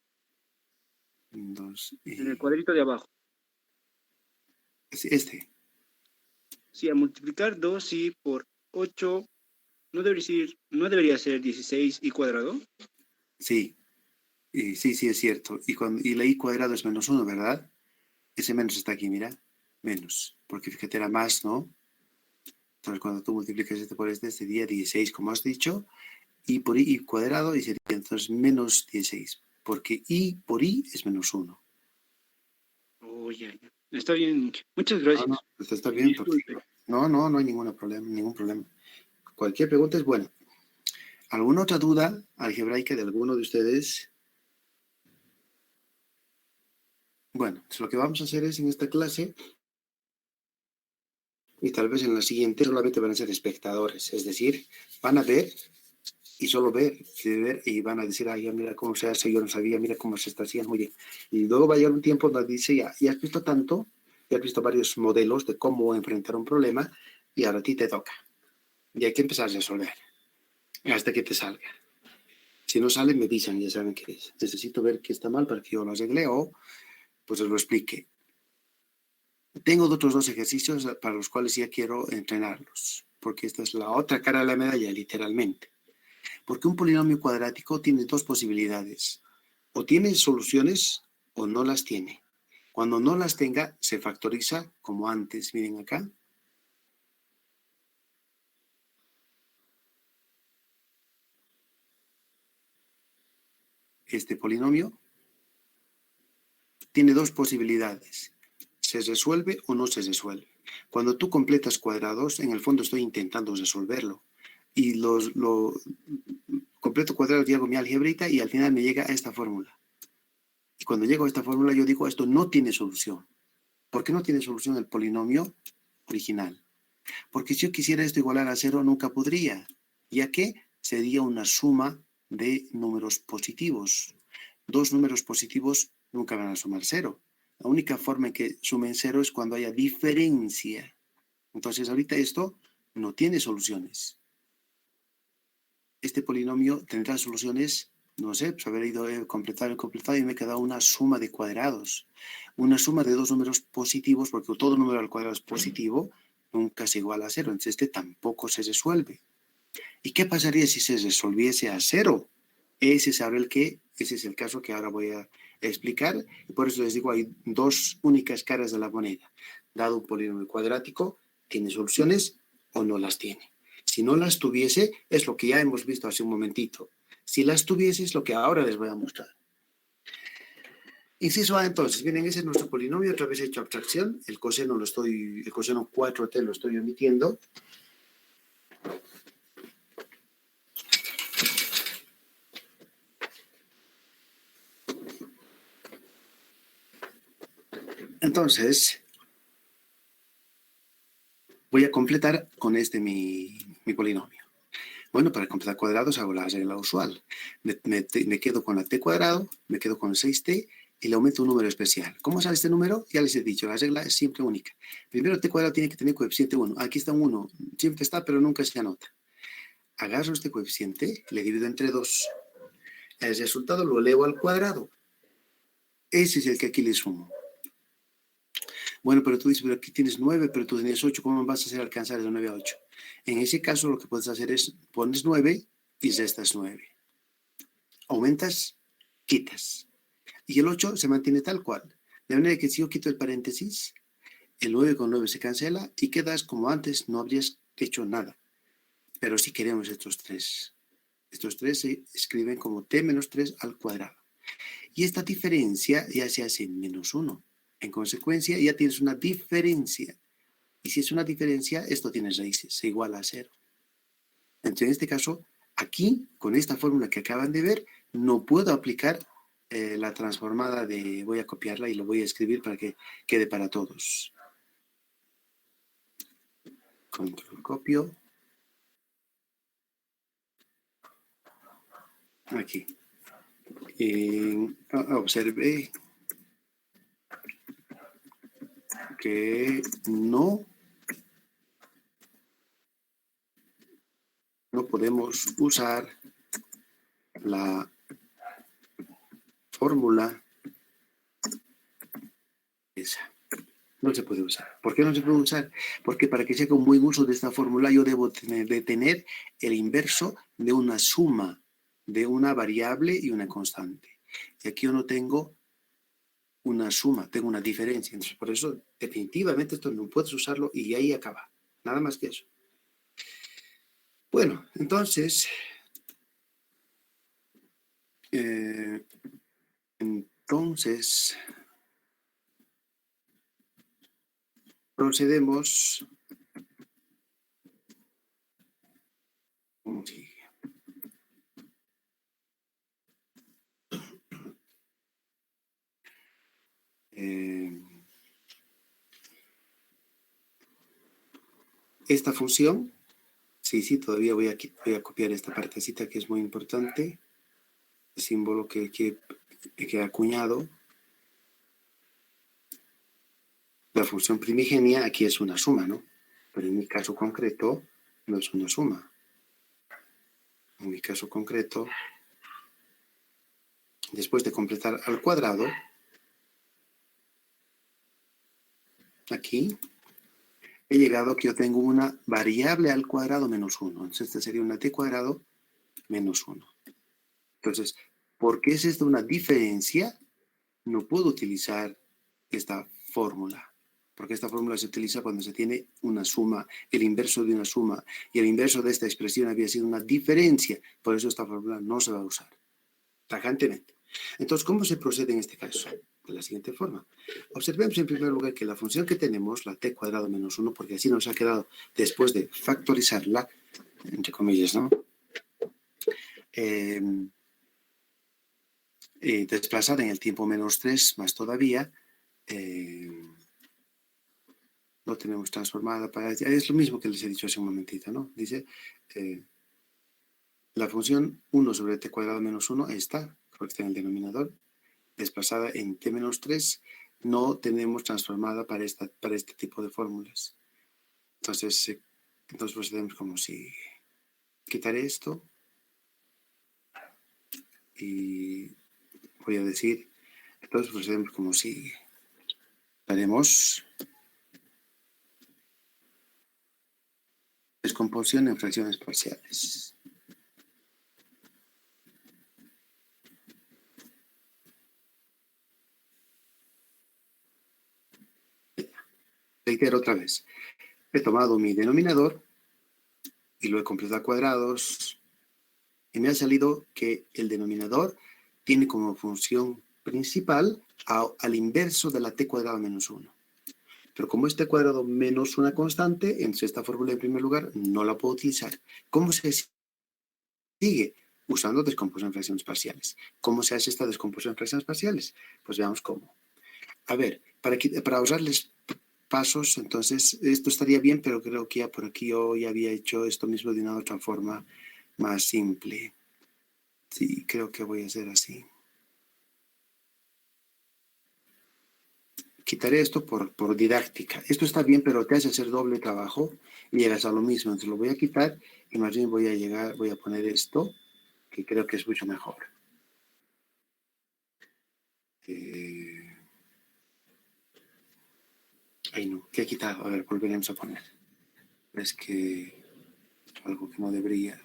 A: 2
C: En el
A: y...
C: cuadrito de abajo.
A: Este.
C: Sí, a multiplicar 2i por 8, ¿no debería ser 16i cuadrado?
A: Sí. Y sí, sí, es cierto. Y la i cuadrado es menos 1, ¿verdad? Ese menos está aquí, mira. Menos. Porque fíjate, era más, ¿no? Entonces, cuando tú multiplicas este por este, sería 16, como has dicho, y por i cuadrado, y sería entonces menos 16, porque i por i es menos 1.
C: Oh, ya, ya. Está bien. Muchas
A: No, no,
C: gracias.
A: pues está bien, porque
C: Disculpe.
A: no hay ningún problema, ningún problema. Cualquier pregunta es buena. ¿Alguna otra duda algebraica de alguno de ustedes? Bueno, pues lo que vamos a hacer es en esta clase, y tal vez en la siguiente, solamente van a ser espectadores, es decir, van a ver y solo ver, y van a decir, ay, ya mira cómo se hace, yo no sabía, mira cómo se está haciendo, muy bien. Y luego va a llegar un tiempo donde dice, ya has visto tanto, ya has visto varios modelos de cómo enfrentar un problema, y ahora a ti te toca. Y hay que empezar a resolver, hasta que te salga. Si no sale, me avisan, ya saben qué es. Necesito ver qué está mal para que yo lo arregle o pues os lo explique. Tengo otros dos ejercicios para los cuales ya quiero entrenarlos, porque esta es la otra cara de la medalla, literalmente. Porque un polinomio cuadrático tiene dos posibilidades. O tiene soluciones o no las tiene. Cuando no las tenga, se factoriza como antes. Miren acá. Este polinomio tiene dos posibilidades. Se resuelve o no se resuelve. Cuando tú completas cuadrados, en el fondo estoy intentando resolverlo. Y lo completo cuadrados y hago mi algebrita y al final me llega a esta fórmula. Y cuando llego a esta fórmula yo digo, esto no tiene solución. ¿Por qué no tiene solución el polinomio original? Porque si yo quisiera esto igualar a cero, nunca podría, ya que sería una suma de números positivos. Dos números positivos nunca van a sumar cero. La única forma en que sumen cero es cuando haya diferencia. Entonces ahorita esto no tiene soluciones. Este polinomio tendrá soluciones, no sé, pues haber ido completado y me ha quedado una suma de cuadrados. Una suma de dos números positivos, porque todo número al cuadrado es positivo, nunca es igual a cero. Entonces este tampoco se resuelve. ¿Y qué pasaría si se resolviese a cero? Ese es el caso que ahora voy a explicar. Y por eso les digo, hay dos únicas caras de la moneda. Dado un polinomio cuadrático, tiene soluciones o no las tiene. Si no las tuviese, es lo que ya hemos visto hace un momentito. Si las tuviese, es lo que ahora les voy a mostrar. Inciso A, entonces, miren, ese es nuestro polinomio, otra vez he hecho abstracción, el coseno 4t lo estoy omitiendo. Entonces, voy a completar con mi polinomio. Bueno, para completar cuadrados hago la regla usual. Me quedo con la t cuadrado, me quedo con el 6t y le aumento un número especial. ¿Cómo sale este número? Ya les he dicho, la regla es siempre única. Primero t cuadrado tiene que tener coeficiente 1. Aquí está un 1, siempre está, pero nunca se anota. Agarro este coeficiente, le divido entre 2. El resultado lo elevo al cuadrado. Ese es el que aquí le sumo. Bueno, pero tú dices, pero aquí tienes 9, pero tú tienes 8, ¿cómo vas a hacer alcanzar de 9 a 8? En ese caso lo que puedes hacer es pones 9 y restas 9. Aumentas, quitas. Y el 8 se mantiene tal cual. De manera que si yo quito el paréntesis, el 9 con 9 se cancela y quedas como antes, no habrías hecho nada. Pero si queremos estos 3. Estos 3 se escriben como t menos 3 al cuadrado. Y esta diferencia ya se hace menos 1. En consecuencia, ya tienes una diferencia. Y si es una diferencia, esto tiene raíces, se iguala a 0. Entonces, en este caso, Aquí, con esta fórmula que acaban de ver, no puedo aplicar la transformada de, voy a copiarla y lo voy a escribir para que quede para todos. Control copio. Aquí. Observe que no podemos usar la fórmula esa. No se puede usar. ¿Por qué no se puede usar? Porque para que se haga un buen uso de esta fórmula yo debo tener el inverso de una suma de una variable y una constante. Y aquí yo no tengo una suma, tengo una diferencia. Entonces, por eso, definitivamente, esto no puedes usarlo y ahí acaba. Nada más que eso. Bueno, entonces, procedemos. Sí. Esta función, sí, todavía voy a copiar esta partecita que es muy importante, el símbolo que he acuñado. La función primigenia aquí es una suma, ¿no? Pero en mi caso concreto no es una suma. En mi caso concreto, después de completar al cuadrado, aquí, he llegado que yo tengo una variable al cuadrado menos 1. Entonces, esta sería una t cuadrado menos 1. Entonces, porque es esta una diferencia, no puedo utilizar esta fórmula. Porque esta fórmula se utiliza cuando se tiene una suma, el inverso de una suma. Y el inverso de esta expresión había sido una diferencia. Por eso esta fórmula no se va a usar. Tajantemente. Entonces, ¿cómo se procede en este caso? De la siguiente forma. Observemos en primer lugar que la función que tenemos, la t cuadrado menos 1, porque así nos ha quedado después de factorizarla, entre comillas, ¿no? Desplazada en el tiempo menos 3 más todavía, lo tenemos transformada para... Es lo mismo que les he dicho hace un momentito, ¿no? Dice, la función 1 sobre t cuadrado menos 1 está, porque está en el denominador, desplazada en t menos 3, no tenemos transformada para este tipo de fórmulas. Entonces procedemos como si quitaré esto y voy a decir, entonces procedemos como si haremos descomposición en fracciones parciales. Reitero otra vez. He tomado mi denominador y lo he completado a cuadrados y me ha salido que el denominador tiene como función principal al inverso de la t cuadrado menos 1. Pero como este cuadrado menos una constante, entonces esta fórmula en primer lugar no la puedo utilizar. ¿Cómo se sigue? Usando descomposición en fracciones parciales. ¿Cómo se hace esta descomposición en fracciones parciales? Pues veamos cómo. A ver, para ahorrarles pasos, entonces esto estaría bien, pero creo que ya por aquí yo ya había hecho esto mismo de una otra forma más simple. Sí, creo que voy a hacer así. Quitaré esto por didáctica. Esto está bien, pero te hace hacer doble trabajo y llegas a lo mismo. Entonces lo voy a quitar y más bien voy a poner esto, que creo que es mucho mejor. Ay, no, ¿qué he quitado? A ver, volveremos a poner. Es que algo que no debería.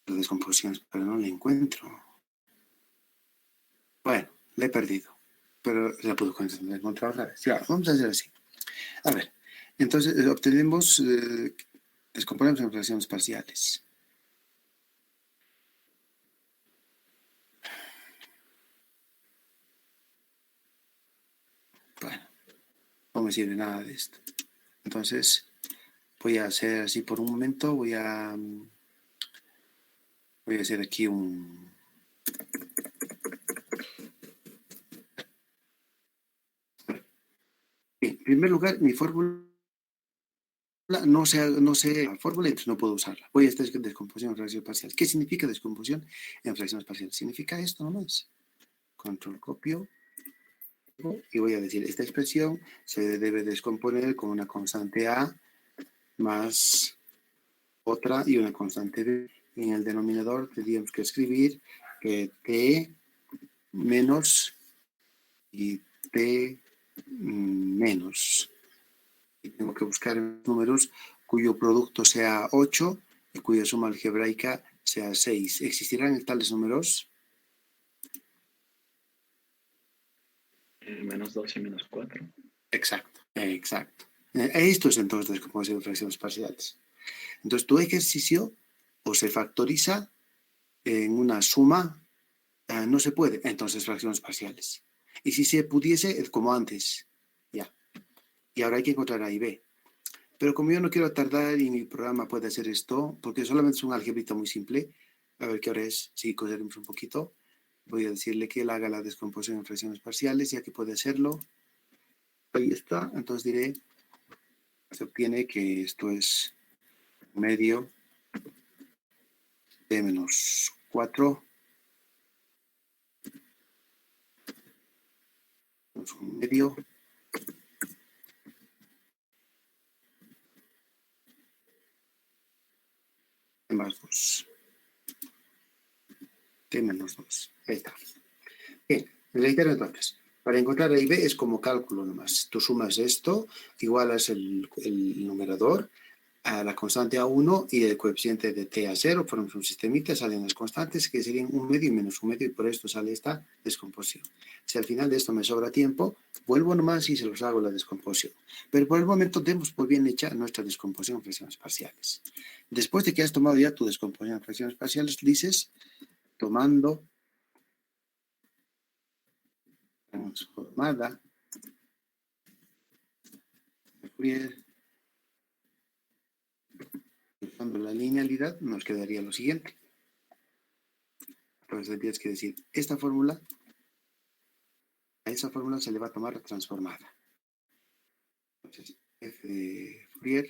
A: La descomposición, pero no la encuentro. Bueno, la he perdido, pero la puedo encontrar otra vez. Ya, vamos a hacer así. A ver, entonces obtenemos, descomponemos en fracciones parciales. Bueno, no me sirve nada de esto. Entonces, voy a hacer así por un momento, voy a hacer aquí un... Bien, en primer lugar, mi fórmula no sé la fórmula, entonces no puedo usarla. Voy a hacer descomposición en fracciones parciales. ¿Qué significa descomposición en fracciones parciales? Significa esto nomás. Control copio. Y voy a decir, esta expresión se debe descomponer con una constante A más otra y una constante B. En el denominador tendríamos que escribir que T menos y T menos. Y tengo que buscar números cuyo producto sea 8 y cuya suma algebraica sea 6. ¿Existirán tales números?
D: Menos 2 y menos 4.
A: Exacto, exacto. Esto es entonces descomposición de fracciones parciales. Entonces, tu ejercicio o se factoriza en una suma, no se puede, entonces fracciones parciales. Y si se pudiese, es como antes, ya. Y ahora hay que encontrar A y B. Pero como yo no quiero tardar y mi programa puede hacer esto, porque solamente es un algebrita muy simple, a ver qué hora es, si cogeremos un poquito, voy a decirle que él haga la descomposición en fracciones parciales, ya que puede hacerlo. Ahí está, entonces diré, se obtiene que esto es medio de menos 4 menos un medio más 2. T menos 2. Ahí está. Bien, reitero entonces. Para encontrar A y B es como cálculo nomás. Tú sumas esto, igualas el numerador a la constante A1 y el coeficiente de T a 0, formas un sistemita, salen las constantes que serían un medio y menos un medio y por esto sale esta descomposición. Si al final de esto me sobra tiempo, vuelvo nomás y se los hago la descomposición. Pero por el momento demos por bien hecha nuestra descomposición en fracciones parciales. Después de que has tomado ya tu descomposición en fracciones parciales, dices, tomando transformada de Fourier, usando la linealidad, nos quedaría lo siguiente. Entonces tendrías que decir, esta fórmula, a esa fórmula se le va a tomar transformada. Entonces, f de Fourier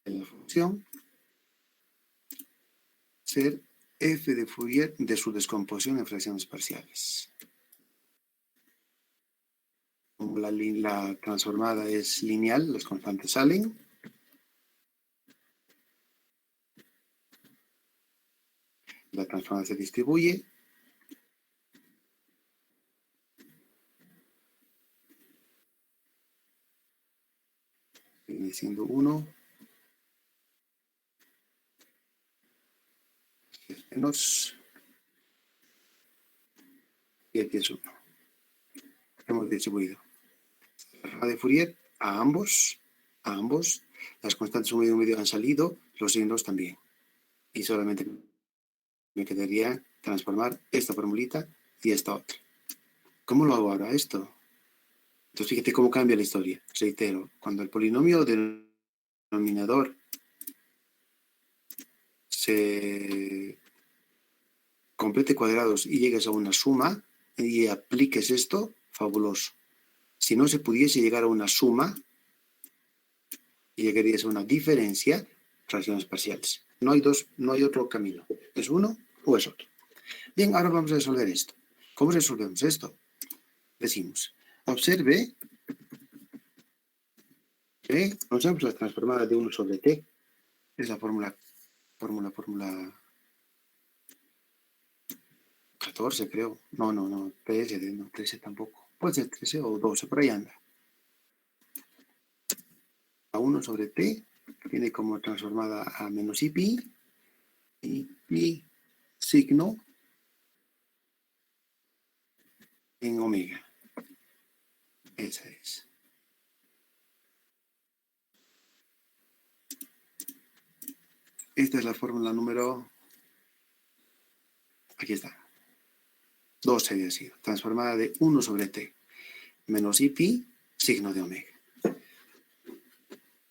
A: en la función ser f de Fourier de su descomposición en fracciones parciales. Como la transformada es lineal, las constantes salen. La transformada se distribuye. Viene siendo 1 menos y aquí es 1. Hemos distribuido la de Fourier a ambos. Las constantes 1 y 1 han salido, los signos también. Y solamente me quedaría transformar esta formulita y esta otra. ¿Cómo lo hago ahora esto? Entonces fíjate cómo cambia la historia. Reitero, cuando el polinomio del denominador se complete cuadrados y llegues a una suma y apliques esto, fabuloso. Si no se pudiese llegar a una suma, llegarías a una diferencia, fracciones parciales. No hay otro camino. ¿Es uno o es otro? Bien, ahora vamos a resolver esto. ¿Cómo resolvemos esto? Decimos, observe que conocemos la transformada de 1 sobre t. Es la fórmula 14, creo. No, 13, no, 13 tampoco. Puede ser 13 o 12, por ahí anda. A 1 sobre t tiene como transformada a menos pi y pi signo en omega. Esa es. Esta es la fórmula número Aquí está. 2 había sido. Transformada de 1 sobre t menos i pi, signo de omega.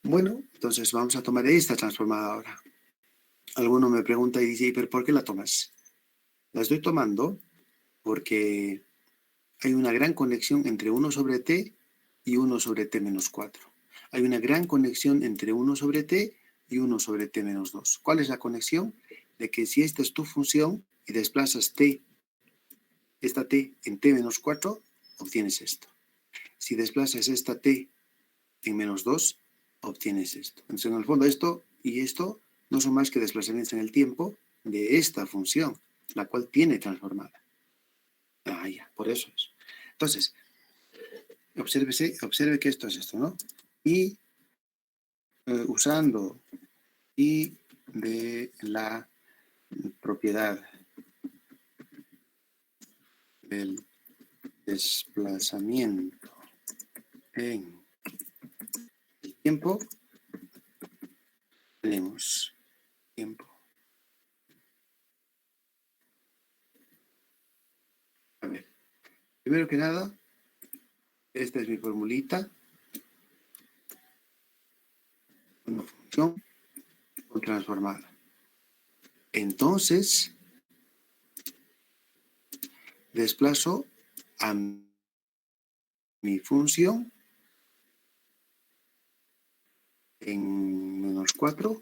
A: Bueno, entonces vamos a tomar esta transformada ahora. Alguno me pregunta y dice, ¿pero por qué la tomas? La estoy tomando porque hay una gran conexión entre 1 sobre t y 1 sobre t menos 4. Hay una gran conexión entre 1 sobre t y 1 sobre t menos 2. ¿Cuál es la conexión? De que si esta es tu función y desplazas esta t en t menos 4, obtienes esto. Si desplazas esta t en menos 2, obtienes esto. Entonces, en el fondo, esto y esto no son más que desplazamientos en el tiempo de esta función, la cual tiene transformada. Ah, ya, por eso es. Entonces, observe que esto es esto, ¿no? Y usando y de la propiedad del desplazamiento en el tiempo, tenemos tiempo. A ver, primero que nada, esta es mi formulita. Una función transformada. Entonces, desplazo a mi función en menos 4.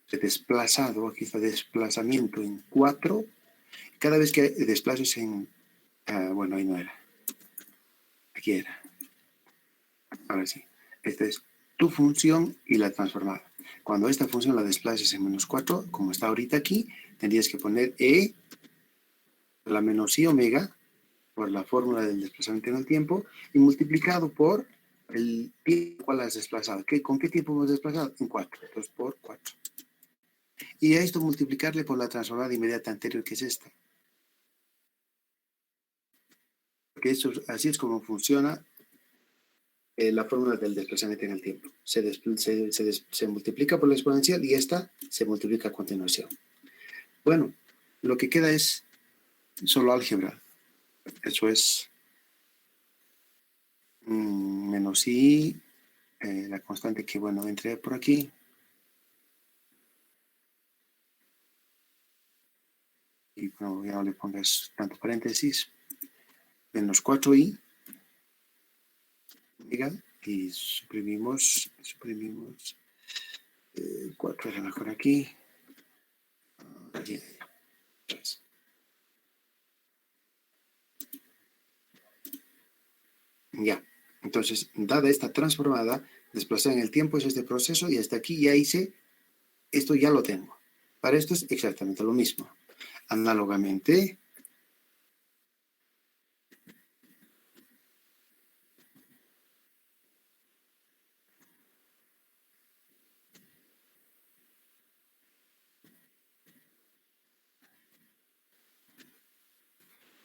A: He desplazado, aquí está desplazamiento en 4. Cada vez que desplaces en... bueno, ahí no era. Aquí era. Ahora sí. Esta es tu función y la transformada. Cuando esta función la desplaces en menos 4, como está ahorita aquí, tendrías que poner e la menos i omega por la fórmula del desplazamiento en el tiempo y multiplicado por el tiempo cual has desplazado. ¿Con qué tiempo hemos desplazado? En 4. Entonces, por 4. Y a esto multiplicarle por la transformada inmediata anterior, que es esta. Porque eso, así es como funciona la fórmula del desplazamiento en el tiempo. Se multiplica por la exponencial y esta se multiplica a continuación. Bueno, lo que queda es solo álgebra. Eso es menos i, la constante que, bueno, entré por aquí. Y bueno, ya no le pongas tanto paréntesis. Menos 4i. Y suprimimos 4 era mejor aquí. Ya, entonces, dada esta transformada, desplazar en el tiempo es este proceso y hasta aquí ya hice, esto ya lo tengo. Para esto es exactamente lo mismo. Análogamente,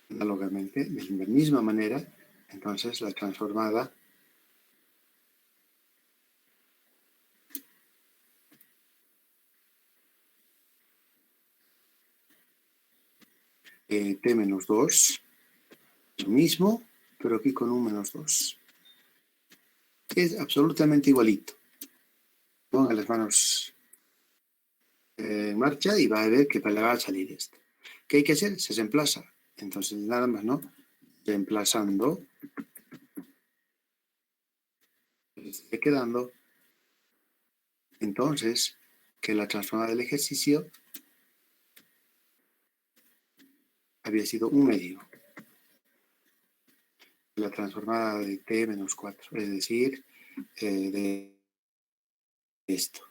A: de la misma manera, entonces la transformada t menos 2, lo mismo, pero aquí con un menos 2. Es absolutamente igualito. Ponga las manos en marcha y va a ver que le va a salir esto. ¿Qué hay que hacer? Se reemplaza. Entonces, nada más, ¿no? Reemplazando, sigue quedando, entonces, que la transformada del ejercicio había sido 1/2. La transformada de t menos 4, es decir, de esto.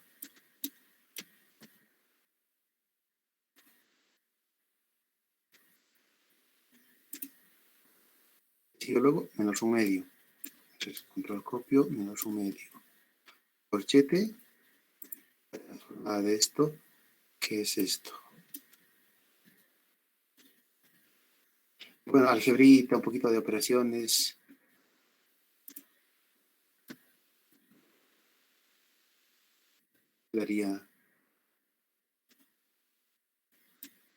A: Sigo luego, menos 1/2. Entonces, control copio, menos 1/2. Corchete, la transformada de esto, ¿qué es esto? Bueno, algebrita, un poquito de operaciones. Daría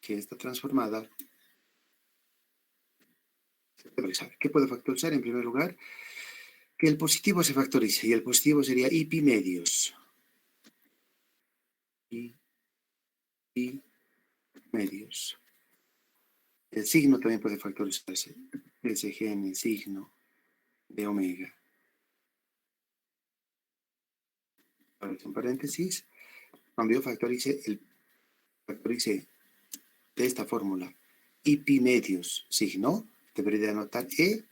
A: que esta transformada se factorizar. ¿Qué puedo factorizar? En primer lugar, que el positivo se factorice, y el positivo sería I pi medios. I medios. El signo también puede factorizarse. SG en el signo de omega. Ahora, en paréntesis, cuando yo factorice de esta fórmula I pi medios signo, debería anotar E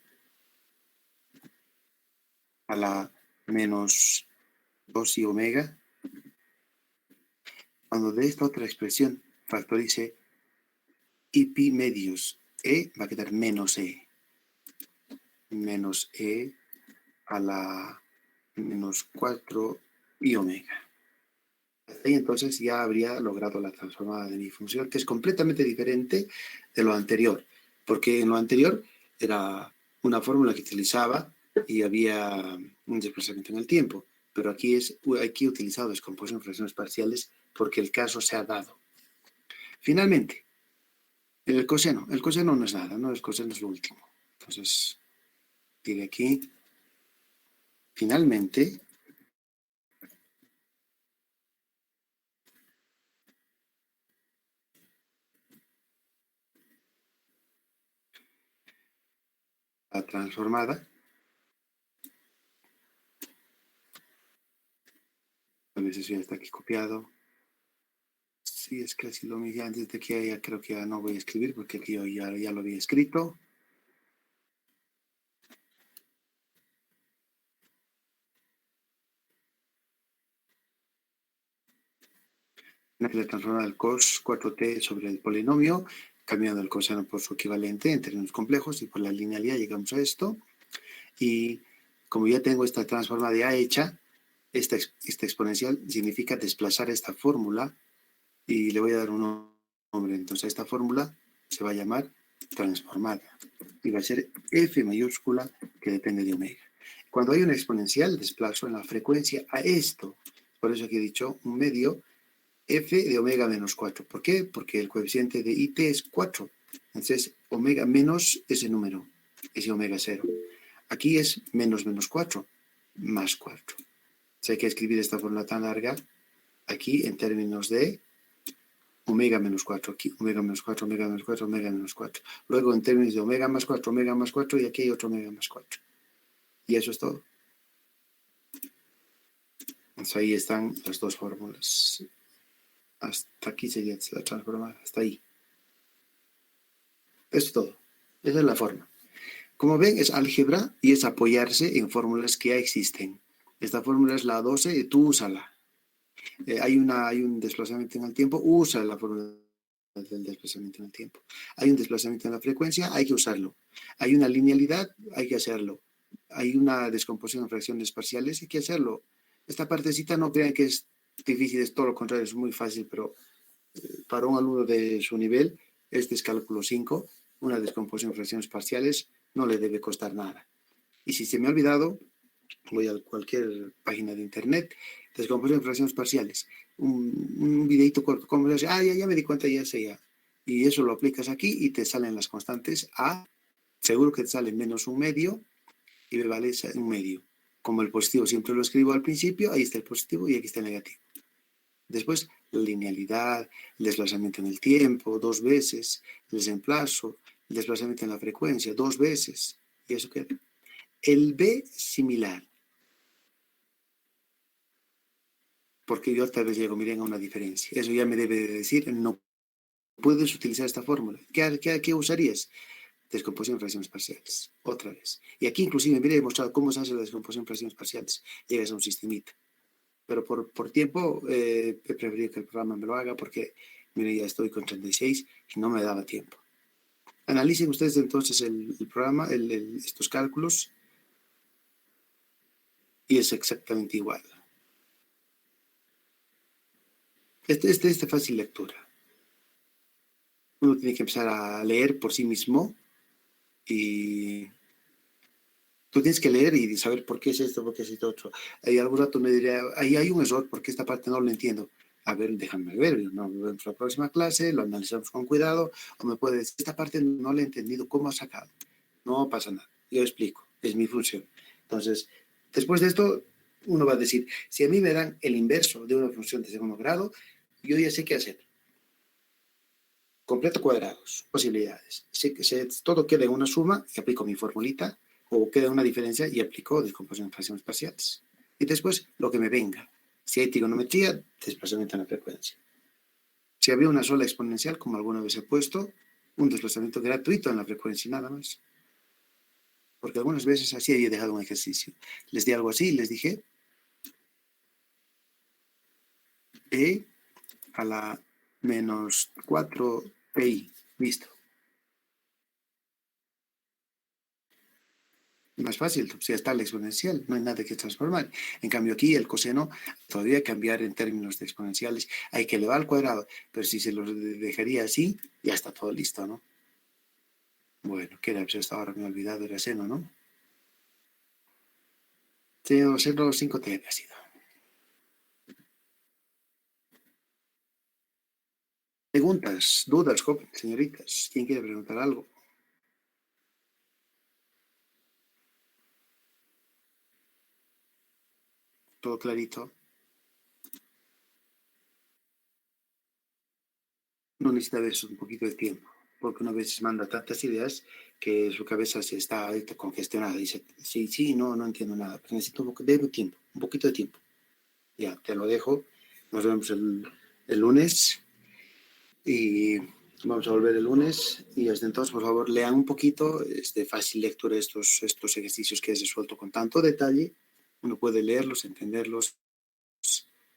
A: a la menos 2 i omega. Cuando de esta otra expresión factorice I pi medios E, va a quedar menos E. Menos E a la menos 4 i omega. Hasta ahí entonces ya habría logrado la transformada de mi función, que es completamente diferente de lo anterior, porque en lo anterior era una fórmula que utilizaba y había un desplazamiento en el tiempo, pero aquí he utilizado descomposición de fracciones parciales porque el caso se ha dado. Finalmente, el coseno no es nada, ¿no? El coseno es lo último. Entonces, diré aquí, finalmente, la transformada, a veces ya está aquí copiado. Sí, es casi lo mismo. Antes de que ya creo que ya no voy a escribir porque aquí yo ya lo había escrito. La transformada del cos 4t sobre el polinomio, cambiando el coseno por su equivalente en términos complejos y por la linealidad llegamos a esto. Y como ya tengo esta transformada ya hecha, esta exponencial significa desplazar esta fórmula y le voy a dar un nombre. Entonces esta fórmula se va a llamar transformada y va a ser f mayúscula que depende de omega. Cuando hay una exponencial, desplazo en la frecuencia a esto. Por eso aquí he dicho un medio f de omega menos 4. ¿Por qué? Porque el coeficiente de it es 4. Entonces, omega menos ese número, ese omega 0. Aquí es menos 4, más 4. Entonces hay que escribir esta fórmula tan larga aquí en términos de omega menos 4, aquí omega menos 4, omega menos 4, omega menos 4. Luego en términos de omega más 4 y aquí hay otro omega más 4. Y eso es todo. Entonces ahí están las dos fórmulas. Hasta aquí sería la transformada, hasta ahí. Eso es todo. Esa es la forma. Como ven, es álgebra y es apoyarse en fórmulas que ya existen. Esta fórmula es la 12, tú úsala. Hay un desplazamiento en el tiempo, usa la fórmula del desplazamiento en el tiempo. Hay un desplazamiento en la frecuencia, hay que usarlo. Hay una linealidad, hay que hacerlo. Hay una descomposición en fracciones parciales, hay que hacerlo. Esta partecita no crean que es difícil, es todo lo contrario, es muy fácil, pero para un alumno de su nivel, este es cálculo 5, una descomposición en fracciones parciales, no le debe costar nada. Y si se me ha olvidado, voy a cualquier página de internet, descomposición en fracciones parciales, un videito corto, como ya me di cuenta, ya sé ya. Y eso lo aplicas aquí y te salen las constantes A, seguro que te sale menos un medio y me vale un medio. Como el positivo siempre lo escribo al principio, ahí está el positivo y aquí está el negativo. Después, la linealidad, el desplazamiento en el tiempo, 2 veces, el desemplazo, el desplazamiento en la frecuencia, 2 veces. Y eso queda. El B similar. Porque yo tal vez llego, miren, a una diferencia. Eso ya me debe de decir, no puedes utilizar esta fórmula. ¿Qué usarías? Descomposición en fracciones parciales. Otra vez. Y aquí inclusive, mire, he demostrado cómo se hace la descomposición en fracciones parciales. Llegas a un sistemita. Pero por tiempo he preferido que el programa me lo haga porque, mire, ya estoy con 36 y no me daba tiempo. Analicen ustedes entonces el programa, estos cálculos, y es exactamente igual. Este es de fácil lectura. Uno tiene que empezar a leer por sí mismo y tú tienes que leer y saber por qué es esto, por qué es esto otro. Hay algún rato me diría, ahí hay un error porque esta parte no lo entiendo. A ver, déjame ver, nos vemos la próxima clase, lo analizamos con cuidado, o me puede decir, esta parte no la he entendido, ¿cómo has sacado? No pasa nada, yo explico, es mi función. Entonces, después de esto, uno va a decir, si a mí me dan el inverso de una función de segundo grado, yo ya sé qué hacer. Completo cuadrados, posibilidades. Todo queda en una suma y aplico mi formulita, o queda una diferencia y aplico descomposición de fracciones parciales. Y después, lo que me venga. Si hay trigonometría, desplazamiento en la frecuencia. Si había una sola exponencial, como alguna vez he puesto, un desplazamiento gratuito en la frecuencia y nada más. Porque algunas veces así había dejado un ejercicio. Les di algo así, les dije E a la menos 4pi. Listo. Más fácil, si está la exponencial, no hay nada que transformar. En cambio aquí el coseno todavía cambiar en términos de exponenciales, hay que elevar al cuadrado, pero si se lo dejaría así, ya está todo listo, ¿no? Bueno, ¿qué era? Pues hasta ahora me he olvidado, era seno, ¿no? Seno 5t había sido. Preguntas, dudas, jóvenes, señoritas. ¿Quién quiere preguntar algo? Todo clarito. No necesita ver un poquito de tiempo, porque una vez manda tantas ideas que su cabeza se está congestionada. Dice, sí, no entiendo nada, pero necesito un poquito de tiempo. Ya, te lo dejo. Nos vemos el lunes y vamos a volver el lunes. Y hasta entonces, por favor, lean un poquito. Es de fácil lectura estos ejercicios que he resuelto con tanto detalle. Uno puede leerlos, entenderlos,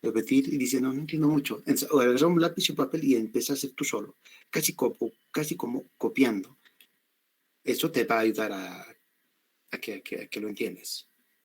A: repetir y dice, no entiendo mucho. Agarra un lápiz y un papel y empieza a hacer tú solo, casi como copiando. Eso te va a ayudar a que lo entiendas.